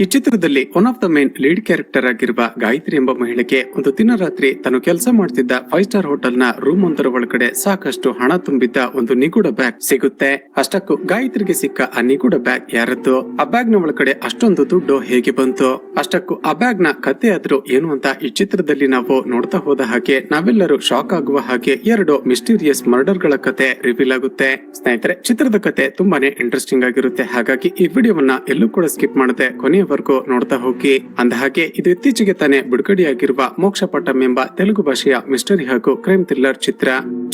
ಈ ಚಿತ್ರದಲ್ಲಿ one of the main lead character ಆಗಿರುವ ಗಾಯತ್ರಿ ಎಂಬ ಮಹಿಳೆಗೆ ಒಂದು ದಿನ ರಾತ್ರಿ ತಾನು ಕೆಲಸ ಮಾಡ್ತಿದ್ದ 5 ಸ್ಟಾರ್ ಹೋಟೆಲ್ ನ ರೂಮ್ ಒಂದರ ಒಳಗಡೆ ಸಾಕಷ್ಟು ಹಣ ತುಂಬಿದ್ದ ಒಂದು ನಿಗೂಢ ಬ್ಯಾಗ್ ಸಿಗುತ್ತೆ. ಅಷ್ಟಕ್ಕೂ ಗಾಯತ್ರಿಗೆ ಸಿಕ್ಕ ಆ ನಿಗೂಢ ಬ್ಯಾಗ್ ಯಾರದ್ದು, ಆ ಬ್ಯಾಗ್ ನ ಒಳಗಡೆ ಅಷ್ಟೊಂದು ದುಡ್ಡು ಹೇಗೆ ಬಂತು, ಅಷ್ಟಕ್ಕೂ ಆ ಬ್ಯಾಗ್ ನ ಕತೆ ಆದ್ರೂ ಏನು ಅಂತ ಈ ಚಿತ್ರದಲ್ಲಿ ನಾವು ನೋಡ್ತಾ ಹೋದ ಹಾಗೆ ನಾವೆಲ್ಲರೂ ಶಾಕ್ ಆಗುವ ಹಾಗೆ 2 ಮಿಸ್ಟೀರಿಯಸ್ ಮರ್ಡರ್ ಗಳ ಕತೆ ರಿವೀಲ್ ಆಗುತ್ತೆ. ಸ್ನೇಹಿತರೆ, ಚಿತ್ರದ ಕತೆ ತುಂಬಾನೇ ಇಂಟ್ರೆಸ್ಟಿಂಗ್ ಆಗಿರುತ್ತೆ. ಹಾಗಾಗಿ ಈ ವಿಡಿಯೋವನ್ನ ಎಲ್ಲೂ ಕೂಡ ಸ್ಕಿಪ್ ಮಾಡದೆ ಕೊನೆಯವರೆಗೂ ನೋಡ್ತಾ ಹೋಗಿ. ಅಂದ ಹಾಗೆ ಇದು ಇತ್ತೀಚೆಗೆ ತಾನೇ ಬಿಡುಗಡೆಯಾಗಿರುವ ಮೋಕ್ಷ ಪಟ್ಟಂ ಎಂಬ ತೆಲುಗು ಭಾಷೆಯ ಮಿಸ್ಟರಿ ಹಾಗೂ ಕ್ರೈಮ್ ಥ್ರಿಲ್ಲರ್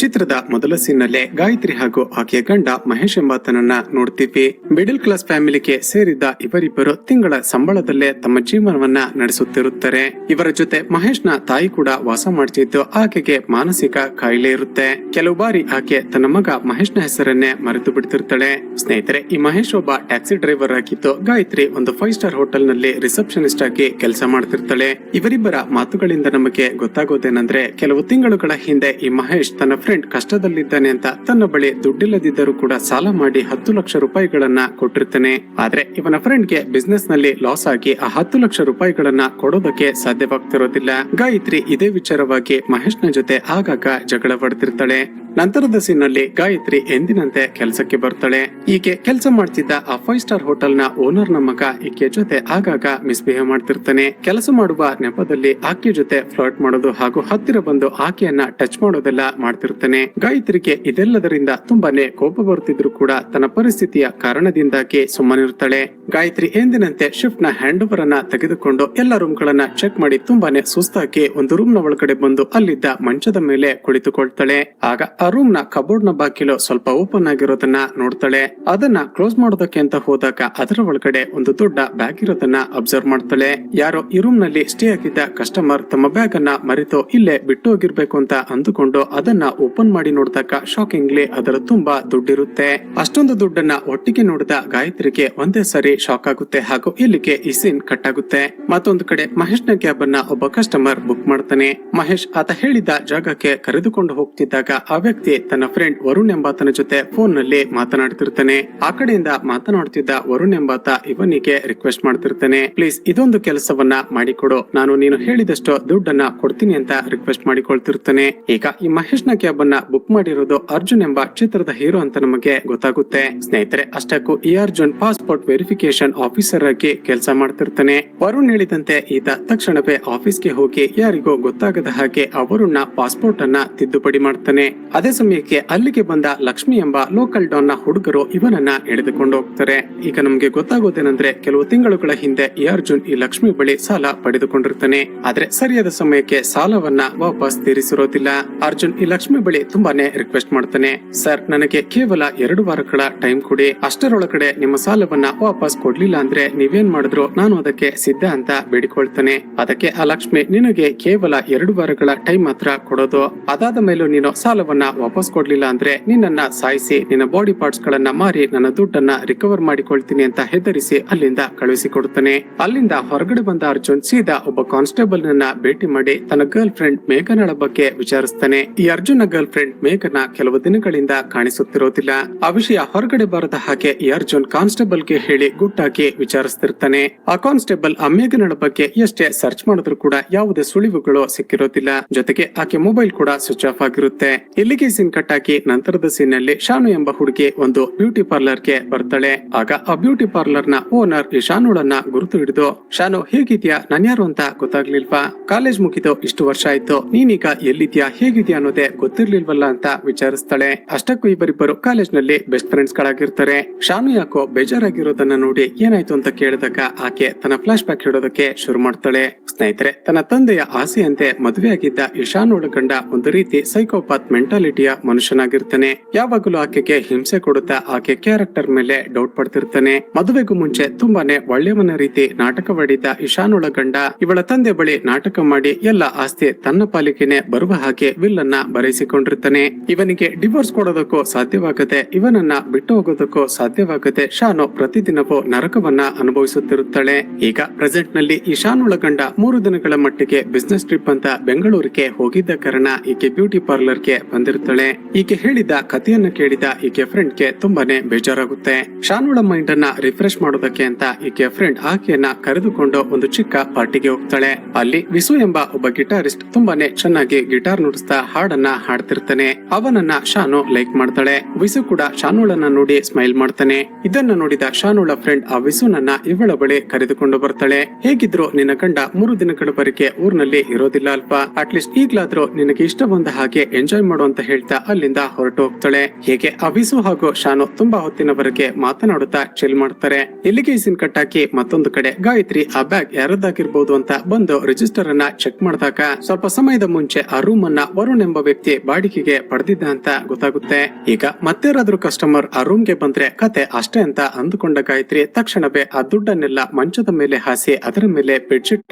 ಚಿತ್ರದ ಮೊದಲ ಸೀನ್ ನಲ್ಲೇ ಗಾಯತ್ರಿ ಹಾಗೂ ಆಕೆಯ ಗಂಡ ಮಹೇಶ್ ಎಂಬಾತನನ್ನ ನೋಡ್ತೀವಿ. ಮಿಡಲ್ ಕ್ಲಾಸ್ ಫ್ಯಾಮಿಲಿಗೆ ಸೇರಿದ ಇವರಿಬ್ಬರು ತಿಂಗಳ ಸಂಬಳದಲ್ಲೇ ತಮ್ಮ ಜೀವನವನ್ನ ನಡೆಸುತ್ತಿರುತ್ತಾರೆ. ಇವರ ಜೊತೆ ಮಹೇಶ್ ನ ತಾಯಿ ಕೂಡ ವಾಸ ಮಾಡ್ತಿದ್ದು ಆಕೆಗೆ ಮಾನಸಿಕ ಕಾಯಿಲೆ ಇರುತ್ತೆ. ಕೆಲವು ಬಾರಿ ಆಕೆ ತನ್ನ ಮಗ ಮಹೇಶ್ ನ ಹೆಸರನ್ನೇ ಮರೆತು ಬಿಡ್ತಿರ್ತಾಳೆ. ಸ್ನೇಹಿತರೆ, ಈ ಮಹೇಶ್ ಒಬ್ಬ ಟ್ಯಾಕ್ಸಿ ಡ್ರೈವರ್ ಆಗಿದ್ದು ಗಾಯತ್ರಿ ಒಂದು 5 ಸ್ಟಾರ್ ಹೋಟೆಲ್ ನಲ್ಲಿ ರಿಸೆಪ್ಷನಿಸ್ಟ್ ಆಗಿ ಕೆಲಸ ಮಾಡ್ತಿರ್ತಾಳೆ. ಇವರಿಬ್ಬರ ಮಾತುಗಳಿಂದ ನಮಗೆ ಗೊತ್ತಾಗೋದೇನಂದ್ರೆ, ಕೆಲವು ತಿಂಗಳುಗಳ ಹಿಂದೆ ಈ ಮಹೇಶ್ ತನ್ನ ಫ್ರೆಂಡ್ ಕಷ್ಟದಲ್ಲಿದ್ದಾನೆ ಅಂತ ತನ್ನ ಬಳಿ ದುಡ್ಡಿಲ್ಲದಿದ್ದರೂ ಕೂಡ ಸಾಲ ಮಾಡಿ 10 ಲಕ್ಷ ರೂಪಾಯಿಗಳನ್ನ ಕೊಟ್ಟಿರ್ತಾನೆ. ಆದ್ರೆ ಇವನ ಫ್ರೆಂಡ್ ಗೆ ಬಿಸ್ನೆಸ್ ನಲ್ಲಿ ಲಾಸ್ ಆಗಿ ಆ 10 ಲಕ್ಷ ರೂಪಾಯಿಗಳನ್ನ ಕೊಡೋದಕ್ಕೆ ಸಾಧ್ಯವಾಗ್ತಿರೋದಿಲ್ಲ. ಗಾಯತ್ರಿ ಇದೇ ವಿಚಾರವಾಗಿ ಮಹೇಶ್ ನ ಜೊತೆ ಆಗಾಗ ಜಗಳ ಪಡ್ತಿರ್ತಾಳೆ. ನಂತರದ ಸೀನ್ ನಲ್ಲಿ ಗಾಯತ್ರಿ ಎಂದಿನಂತೆ ಕೆಲಸಕ್ಕೆ ಬರ್ತಾಳೆ. ಈಕೆ ಕೆಲಸ ಮಾಡ್ತಿದ್ದ ಆ 5 ಸ್ಟಾರ್ ಹೋಟೆಲ್ ನ ಓನರ್ ನ ಮಗ ಈಕೆ ಜೊತೆ ಆಗಾಗ ಮಿಸ್ಬಿಹೇವ್ ಮಾಡ್ತಿರ್ತಾನೆ. ಕೆಲಸ ಮಾಡುವ ನೆಪದಲ್ಲಿ ಆಕೆ ಜೊತೆ ಫ್ಲರ್ಟ್ ಮಾಡೋದು ಹಾಗೂ ಹತ್ತಿರ ಬಂದು ಆಕೆಯನ್ನ ಟಚ್ ಮಾಡೋದೆಲ್ಲ ಮಾಡ್ತಿರ್ತಾನೆ. ಗಾಯತ್ರಿಗೆ ಇದೆಲ್ಲದರಿಂದ ತುಂಬಾನೇ ಕೋಪ ಬರ್ತಿದ್ರು ಕೂಡ ತನ್ನ ಪರಿಸ್ಥಿತಿಯ ಕಾರಣದಿಂದಾಗಿ ಸುಮ್ಮನಿರ್ತಾಳೆ. ಗಾಯತ್ರಿ ಎಂದಿನಂತೆ ಶಿಫ್ಟ್ ನ ಹ್ಯಾಂಡ್ ಓವರ್ ಅನ್ನ ತೆಗೆದುಕೊಂಡು ಎಲ್ಲ ರೂಮ್ ಗಳನ್ನ ಚೆಕ್ ಮಾಡಿ ತುಂಬಾನೇ ಸುಸ್ತಾಗಿ ಒಂದು ರೂಮ್ ನ ಒಳಗಡೆ ಬಂದು ಅಲ್ಲಿದ್ದ ಮಂಚದ ಮೇಲೆ ಕುಳಿತುಕೊಳ್ತಾಳೆ. ಆಗ ಆ ರೂಮ್ ನ ಕಬೋರ್ಡ್ ನ ಬಾಗಿಲು ಸ್ವಲ್ಪ ಓಪನ್ ಆಗಿರೋದನ್ನ ನೋಡ್ತಾಳೆ. ಅದನ್ನ ಕ್ಲೋಸ್ ಮಾಡೋದಕ್ಕೆ ಅಂತ ಹೋದಾಗ ಅದರ ಒಳಗಡೆ ಒಂದು ದೊಡ್ಡ ಬ್ಯಾಗ್ ಇರೋದನ್ನ ಅಬ್ಸರ್ವ್ ಮಾಡ್ತಾಳೆ. ಯಾರೋ ಈ ರೂಮ್ ನಲ್ಲಿ ಸ್ಟೇ ಆಗಿದ್ದ ಕಸ್ಟಮರ್ ತಮ್ಮ ಬ್ಯಾಗ್ ಅನ್ನ ಮರೆತು ಇಲ್ಲೇ ಬಿಟ್ಟು ಹೋಗಿರ್ಬೇಕು ಅಂತ ಅಂದುಕೊಂಡು ಅದನ್ನ ಓಪನ್ ಮಾಡಿ ನೋಡಿದಾಗ ಶಾಕಿಂಗ್ಲಿ ಅದರ ತುಂಬಾ ದುಡ್ಡಿರುತ್ತೆ. ಅಷ್ಟೊಂದು ದುಡ್ಡನ್ನ ಒಟ್ಟಿಗೆ ನೋಡಿದ ಗಾಯತ್ರಿಗೆ ಒಂದೇ ಸರಿ ಶಾಕ್ ಆಗುತ್ತೆ ಹಾಗೂ ಇಲ್ಲಿಗೆ ಈ ಸೀನ್ ಕಟ್ ಆಗುತ್ತೆ. ಮತ್ತೊಂದು ಕಡೆ ಮಹೇಶ್ ನ ಕ್ಯಾಬ್ ಅನ್ನ ಒಬ್ಬ ಕಸ್ಟಮರ್ ಬುಕ್ ಮಾಡ್ತಾನೆ. ಮಹೇಶ್ ಆತ ಹೇಳಿದ ಜಾಗಕ್ಕೆ ಕರೆದುಕೊಂಡು ಹೋಗ್ತಿದ್ದಾಗ ಆ ವ್ಯಕ್ತಿ ತನ್ನ ಫ್ರೆಂಡ್ ವರುಣ್ ಎಂಬಾತನ ಜೊತೆ ಫೋನ್ ನಲ್ಲಿ ಮಾತನಾಡ್ತಿರ್ತಾನೆ. ಆ ಕಡೆಯಿಂದ ಮಾತನಾಡ್ತಿದ್ದ ವರುಣ್ ಎಂಬಾತ ಇವನಿಗೆ ರಿಕ್ವೆಸ್ಟ್ ಮಾಡ್ತಿರ್ತಾನೆ, ಪ್ಲೀಸ್ ಇದೊಂದು ಕೆಲಸವನ್ನ ಮಾಡಿಕೊಡು, ನಾನು ನೀನು ಹೇಳಿದಷ್ಟು ದುಡ್ಡನ್ನ ಕೊಡ್ತೀನಿ ಅಂತ ರಿಕ್ವೆಸ್ಟ್ ಮಾಡಿಕೊಳ್ತಿರ್ತಾನೆ. ಈಗ ಈ ಮಹೇಶ್ ನ ಕ್ಯಾಬ್ ಅನ್ನ ಬುಕ್ ಮಾಡಿರೋದು ಅರ್ಜುನ್ ಎಂಬ ಚಿತ್ರದ ಹೀರೋ ಅಂತ ನಮಗೆ ಗೊತ್ತಾಗುತ್ತೆ. ಸ್ನೇಹಿತರೆ, ಅಷ್ಟಕ್ಕೂ ಈ ಅರ್ಜುನ್ ಪಾಸ್ಪೋರ್ಟ್ ವೆರಿಫಿಕೇಶನ್ ಆಫೀಸರ್ ಆಗಿ ಕೆಲಸ ಮಾಡ್ತಿರ್ತಾನೆ. ವರುಣ್ ಹೇಳಿದಂತೆ ಈತ ತಕ್ಷಣವೇ ಆಫೀಸ್ಗೆ ಹೋಗಿ ಯಾರಿಗೂ ಗೊತ್ತಾಗದ ಹಾಗೆ ಆ ವರುಣ್ ನ ಪಾಸ್ಪೋರ್ಟ್ ಅನ್ನ ತಿದ್ದುಪಡಿ ಮಾಡ್ತಾನೆ. ಅದೇ ಸಮಯಕ್ಕೆ ಅಲ್ಲಿಗೆ ಬಂದ ಲಕ್ಷ್ಮಿ ಎಂಬ ಲೋಕಲ್ ಡಾನ್ ನ ಹುಡುಗರು ಇವನನ್ನ ಎಳೆದುಕೊಂಡು ಹೋಗ್ತಾರೆ. ಈಗ ನಮ್ಗೆ ಗೊತ್ತಾಗೋದೇನಂದ್ರೆ, ಕೆಲವು ತಿಂಗಳುಗಳ ಹಿಂದೆ ಈ ಅರ್ಜುನ್ ಈ ಲಕ್ಷ್ಮಿ ಬಳಿ ಸಾಲ ಪಡೆದುಕೊಂಡಿರ್ತಾನೆ. ಆದ್ರೆ ಸರಿಯಾದ ಸಮಯಕ್ಕೆ ಸಾಲವನ್ನ ವಾಪಸ್ ತೀರಿಸಿರೋದಿಲ್ಲ. ಅರ್ಜುನ್ ಈ ಲಕ್ಷ್ಮಿ ಬಳಿ ತುಂಬಾನೇ ರಿಕ್ವೆಸ್ಟ್ ಮಾಡ್ತಾನೆ, ಸರ್ ನನಗೆ ಕೇವಲ 2 ವಾರಗಳ ಟೈಮ್ ಕೊಡಿ, ಅಷ್ಟರೊಳಗಡೆ ನಿಮ್ಮ ಸಾಲವನ್ನ ವಾಪಸ್ ಕೊಡ್ಲಿಲ್ಲ ಅಂದ್ರೆ ನೀವೇನ್ ಮಾಡಿದ್ರು ನಾನು ಅದಕ್ಕೆ ಸಿದ್ಧ ಅಂತ ಬೇಡಿಕೊಳ್ತಾನೆ. ಅದಕ್ಕೆ ಆ ಲಕ್ಷ್ಮಿ, ನಿನಗೆ ಕೇವಲ 2 ವಾರಗಳ ಟೈಮ್ ಮಾತ್ರ ಕೊಡೋದು, ಅದಾದ ಮೇಲೂ ನೀನು ಸಾಲವನ್ನ ವಾಪಸ್ ಕೊಡ್ಲಿಲ್ಲ ಅಂದ್ರೆ ನಿನ್ನನ್ನ ಸಾಯಿಸಿ ನಿನ್ನ ಬಾಡಿ ಪಾರ್ಟ್ಸ್ ಗಳನ್ನ ಮಾರಿ ನನ್ನ ದುಡ್ಡನ್ನ ರಿಕವರ್ ಮಾಡಿಕೊಳ್ತೀನಿ ಅಂತ ಹೆದರಿಸಿ ಅಲ್ಲಿಂದ ಕಳುಹಿಸಿಕೊಡುತ್ತಾನೆ. ಅಲ್ಲಿಂದ ಹೊರಗಡೆ ಬಂದ ಅರ್ಜುನ್ ಸೀದಾ ಒಬ್ಬ ಕಾನ್ಸ್ಟೇಬಲ್ ನನ್ನ ಭೇಟಿ ಮಾಡಿ ತನ್ನ ಗರ್ಲ್ ಫ್ರೆಂಡ್ ಮೇಘನಳ ಬಗ್ಗೆ ವಿಚಾರಿಸ್ತಾನೆ. ಈ ಅರ್ಜುನ್ ಗರ್ಲ್ ಫ್ರೆಂಡ್ ಮೇಘನ ಕೆಲವು ದಿನಗಳಿಂದ ಕಾಣಿಸುತ್ತಿರೋದಿಲ್ಲ. ಆ ವಿಷಯ ಹೊರಗಡೆ ಬರದ ಹಾಗೆ ಈ ಅರ್ಜುನ್ ಕಾನ್ಸ್ಟೇಬಲ್ ಗೆ ಹೇಳಿ ಗುಟ್ಟಾಗಿ ವಿಚಾರಿಸ್ತಿರ್ತಾನೆ. ಆ ಕಾನ್ಸ್ಟೇಬಲ್ ಆ ಮೇಘನಳ ಬಗ್ಗೆ ಎಷ್ಟೇ ಸರ್ಚ್ ಮಾಡಿದ್ರು ಕೂಡ ಯಾವುದೇ ಸುಳಿವುಗಳು ಸಿಕ್ಕಿರೋದಿಲ್ಲ. ಜೊತೆಗೆ ಆಕೆ ಮೊಬೈಲ್ ಕೂಡ ಸ್ವಿಚ್ ಆಫ್ ಆಗಿರುತ್ತೆ. ಇಲ್ಲಿಗೆ ಸೀನ್ ಕಟ್ ಆಗಿ ನಂತರದ ಸೀನ್ ನಲ್ಲಿ ಶಾನು ಎಂಬ ಹುಡುಗಿ ಒಂದು ಬ್ಯೂಟಿ ಪಾರ್ಲರ್ ಗೆ ಬರ್ತಾಳೆ. ಆಗ ಆ ಬ್ಯೂಟಿ ಪಾರ್ಲರ್ ನ ಓನರ್ ಈ ಶಾನುಳನ್ನ ಗುರುತು ಹಿಡಿದು, ಶಾನು ಹೇಗಿದ್ಯಾ, ನಾನ್ಯಾರು ಅಂತ ಗೊತ್ತಾಗ್ಲಿಲ್ವಾ, ಕಾಲೇಜ್ ಮುಗಿದು ಇಷ್ಟು ವರ್ಷ ಆಯ್ತು, ನೀನೀಗ ಎಲ್ಲಿದ್ಯಾ ಹೇಗಿದ್ಯಾ ಅನ್ನೋದೇ ಗೊತ್ತಿರ್ಲಿಲ್ವಲ್ಲ ಅಂತ ವಿಚಾರಿಸ್ತಾಳೆ. ಅಷ್ಟಕ್ಕೂ ಇವರಿಬ್ಬರು ಕಾಲೇಜ್ ನಲ್ಲಿ ಬೆಸ್ಟ್ ಫ್ರೆಂಡ್ಸ್ ಗಳಾಗಿರ್ತಾರೆ. ಶಾನು ಯಾಕೋ ಬೇಜಾರಾಗಿರೋದನ್ನ ನೋಡಿ ಏನಾಯ್ತು ಅಂತ ಕೇಳಿದಾಗ ಆಕೆ ತನ್ನ ಫ್ಲಾಶ್ ಬ್ಯಾಕ್ ಹೇಳೋದಕ್ಕೆ ಶುರು ಮಾಡ್ತಾಳೆ. ಸ್ನೇಹಿತರೆ, ತನ್ನ ತಂದೆಯ ಆಸೆಯಂತೆ ಮದುವೆಯಾಗಿದ್ದ ಈ ಶಾನುಳ ಗಂಡ ಒಂದು ರೀತಿ ಸೈಕೋಪಾತ್ ಮೆಂಟಾಲಿಟಿಯ ಮನುಷ್ಯನಾಗಿರ್ತಾನೆ. ಯಾವಾಗಲೂ ಆಕೆಗೆ ಹಿಂಸೆ ಕೊಡುತ್ತಾ ಆಕೆ ಕ್ಯಾರೆಕ್ಟರ್ ಮೇಲೆ ಡೌಟ್ ಪಡ್ತಿರ್ತಾನೆ. ಮದುವೆಗೂ ಮುಂಚೆ ತುಂಬಾನೇ ಒಳ್ಳೆಯವನ ರೀತಿ ನಾಟಕವಾಡಿದ್ದ ಇಶಾನುಳ ಗಂಡ ಇವಳ ತಂದೆ ಬಳಿ ನಾಟಕ ಮಾಡಿ ಎಲ್ಲ ಆಸ್ತಿ ತನ್ನ ಪಾಲಿಗೆನೆ ಬರುವ ಹಾಗೆ ವಿಲ್ ಅನ್ನ ಬರೆಸಿಕೊಂಡಿರ್ತಾನೆ. ಇವನಿಗೆ ಡಿವೋರ್ಸ್ ಕೊಡೋದಕ್ಕೂ ಸಾಧ್ಯವಾಗದೆ ಇವನನ್ನ ಬಿಟ್ಟು ಹೋಗೋದಕ್ಕೂ ಸಾಧ್ಯವಾಗದೆ ಶಾನು ಪ್ರತಿದಿನವೂ ನರಕವನ್ನ ಅನುಭವಿಸುತ್ತಿರುತ್ತಾಳೆ. ಈಗ ಪ್ರೆಸೆಂಟ್ ನಲ್ಲಿ ಈ ಶಾನುಳ ಗಂಡ 3 ದಿನಗಳ ಮಟ್ಟಿಗೆ ಬಿಸ್ನೆಸ್ ಟ್ರಿಪ್ ಅಂತ ಬೆಂಗಳೂರಿಗೆ ಹೋಗಿದ್ದ ಕಾರಣ ಈಕೆ ಬ್ಯೂಟಿ ಪಾರ್ಲರ್ ಗೆ ಬಂದಿರ್ತಾಳೆ. ಬಿಡ್ತಾಳೆ. ಈಕೆ ಹೇಳಿದ ಕಥೆಯನ್ನ ಕೇಳಿದ ಈಕೆ ಫ್ರೆಂಡ್ ಗೆ ತುಂಬಾನೇ ಬೇಜಾರಾಗುತ್ತೆ. ಶಾನುಳ ಮೈಂಡ್ ಅನ್ನ ರಿಫ್ರೆಶ್ ಮಾಡೋದಕ್ಕೆ ಅಂತ ಈಕೆ ಫ್ರೆಂಡ್ ಆಕೆಯನ್ನ ಕರೆದುಕೊಂಡು ಒಂದು ಚಿಕ್ಕ ಪಾರ್ಟಿಗೆ ಹೋಗ್ತಾಳೆ. ಅಲ್ಲಿ ವಿಸು ಎಂಬ ಒಬ್ಬ ಗಿಟಾರಿಸ್ಟ್ ತುಂಬಾನೇ ಚೆನ್ನಾಗಿ ಗಿಟಾರ್ ನುಡಿಸ್ತಾ ಹಾಡನ್ನ ಹಾಡ್ತಿರ್ತಾನೆ. ಅವನನ್ನ ಶಾನು ಲೈಕ್ ಮಾಡ್ತಾಳೆ. ವಿಸು ಕೂಡ ಶಾನುಳನ್ನ ನೋಡಿ ಸ್ಮೈಲ್ ಮಾಡ್ತಾನೆ. ಇದನ್ನ ನೋಡಿದ ಶಾನುಳ ಫ್ರೆಂಡ್ ಆ ವಿಸುನನ್ನ ಇವಳ ಬಳಿ ಕರೆದುಕೊಂಡು ಬರ್ತಾಳೆ. ಹೇಗಿದ್ರು ನಿನ್ನ ಗಂಡ 3 ದಿನಗಳವರೆಗೆ ಊರ್ನಲ್ಲಿ ಇರೋದಿಲ್ಲ ಅಲ್ವಾ, ಅಟ್ಲೀಸ್ಟ್ ಈಗ್ಲಾದ್ರೂ ನಿನಗೆ ಇಷ್ಟ ಬಂದ ಹಾಗೆ ಎಂಜಾಯ್ ಮಾಡು ಅಂತ ಹೇಳ್ತಾ ಅಲ್ಲಿಂದ ಹೊರಟು ಹೋಗ್ತಾಳೆ. ಹೇಗೆ ಅವಿಸು ಹಾಗೂ ಶಾನು ತುಂಬಾ ಹೊತ್ತಿನವರೆಗೆ ಮಾತನಾಡುತ್ತಾ ಚಿಲ್ ಮಾಡ್ತಾರೆ. ಇಲ್ಲಿಗೆ ಈ ಸೀನ್ ಕಟ್ ಹಾಕಿ ಮತ್ತೊಂದು ಕಡೆ ಗಾಯತ್ರಿ ಆ ಬ್ಯಾಗ್ ಯಾರದ್ದಾಗಿರ್ಬೋದು ಅಂತ ಬಂದು ರಿಜಿಸ್ಟರ್ ಅನ್ನ ಚೆಕ್ ಮಾಡಿದಾಗ ಸ್ವಲ್ಪ ಸಮಯದ ಮುಂಚೆ ಆ ರೂಮ್ ಅನ್ನ ವರುಣ್ ಎಂಬ ವ್ಯಕ್ತಿ ಬಾಡಿಗೆಗೆ ಪಡೆದಿದ್ದ ಅಂತ ಗೊತ್ತಾಗುತ್ತೆ. ಈಗ ಮತ್ತೇರಾದ್ರೂ ಕಸ್ಟಮರ್ ಆ ರೂಮ್ ಗೆ ಬಂದ್ರೆ ಕತೆ ಅಷ್ಟೇ ಅಂತ ಅಂದುಕೊಂಡ ಗಾಯತ್ರಿ ತಕ್ಷಣವೇ ಆ ದುಡ್ಡನ್ನೆಲ್ಲ ಮಂಚದ ಮೇಲೆ ಹಾಸಿ ಅದರ ಮೇಲೆ ಬೆಡ್ಶೀಟ್.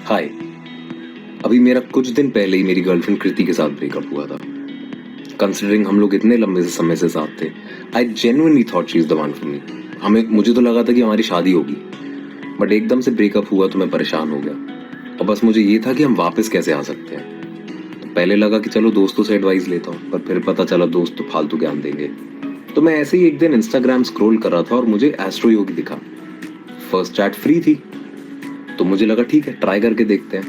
हाय, अभी मेरा कुछ दिन पहले ही मेरी गर्लफ्रेंड कृति के साथ ब्रेकअप हुआ था. कंसिडरिंग हम लोग इतने लंबे समय से साथ थे, I genuinely thought she is the one for me. मुझे तो लगा था कि हमारी शादी होगी, बट एकदम से ब्रेकअप हुआ तो मैं परेशान हो गया. और बस मुझे ये था कि हम वापस कैसे आ सकते हैं. तो पहले लगा कि चलो दोस्तों से एडवाइस लेता हूँ, पर फिर पता चला दोस्त तो फालतू ज्ञान देंगे. तो मैं ऐसे ही एक दिन इंस्टाग्राम स्क्रॉल कर रहा था और मुझे एस्ट्रो योगी दिखा. फर्स्ट चैट फ्री थी, तो मुझे लगा ठीक है, ट्राई करके देखते हैं.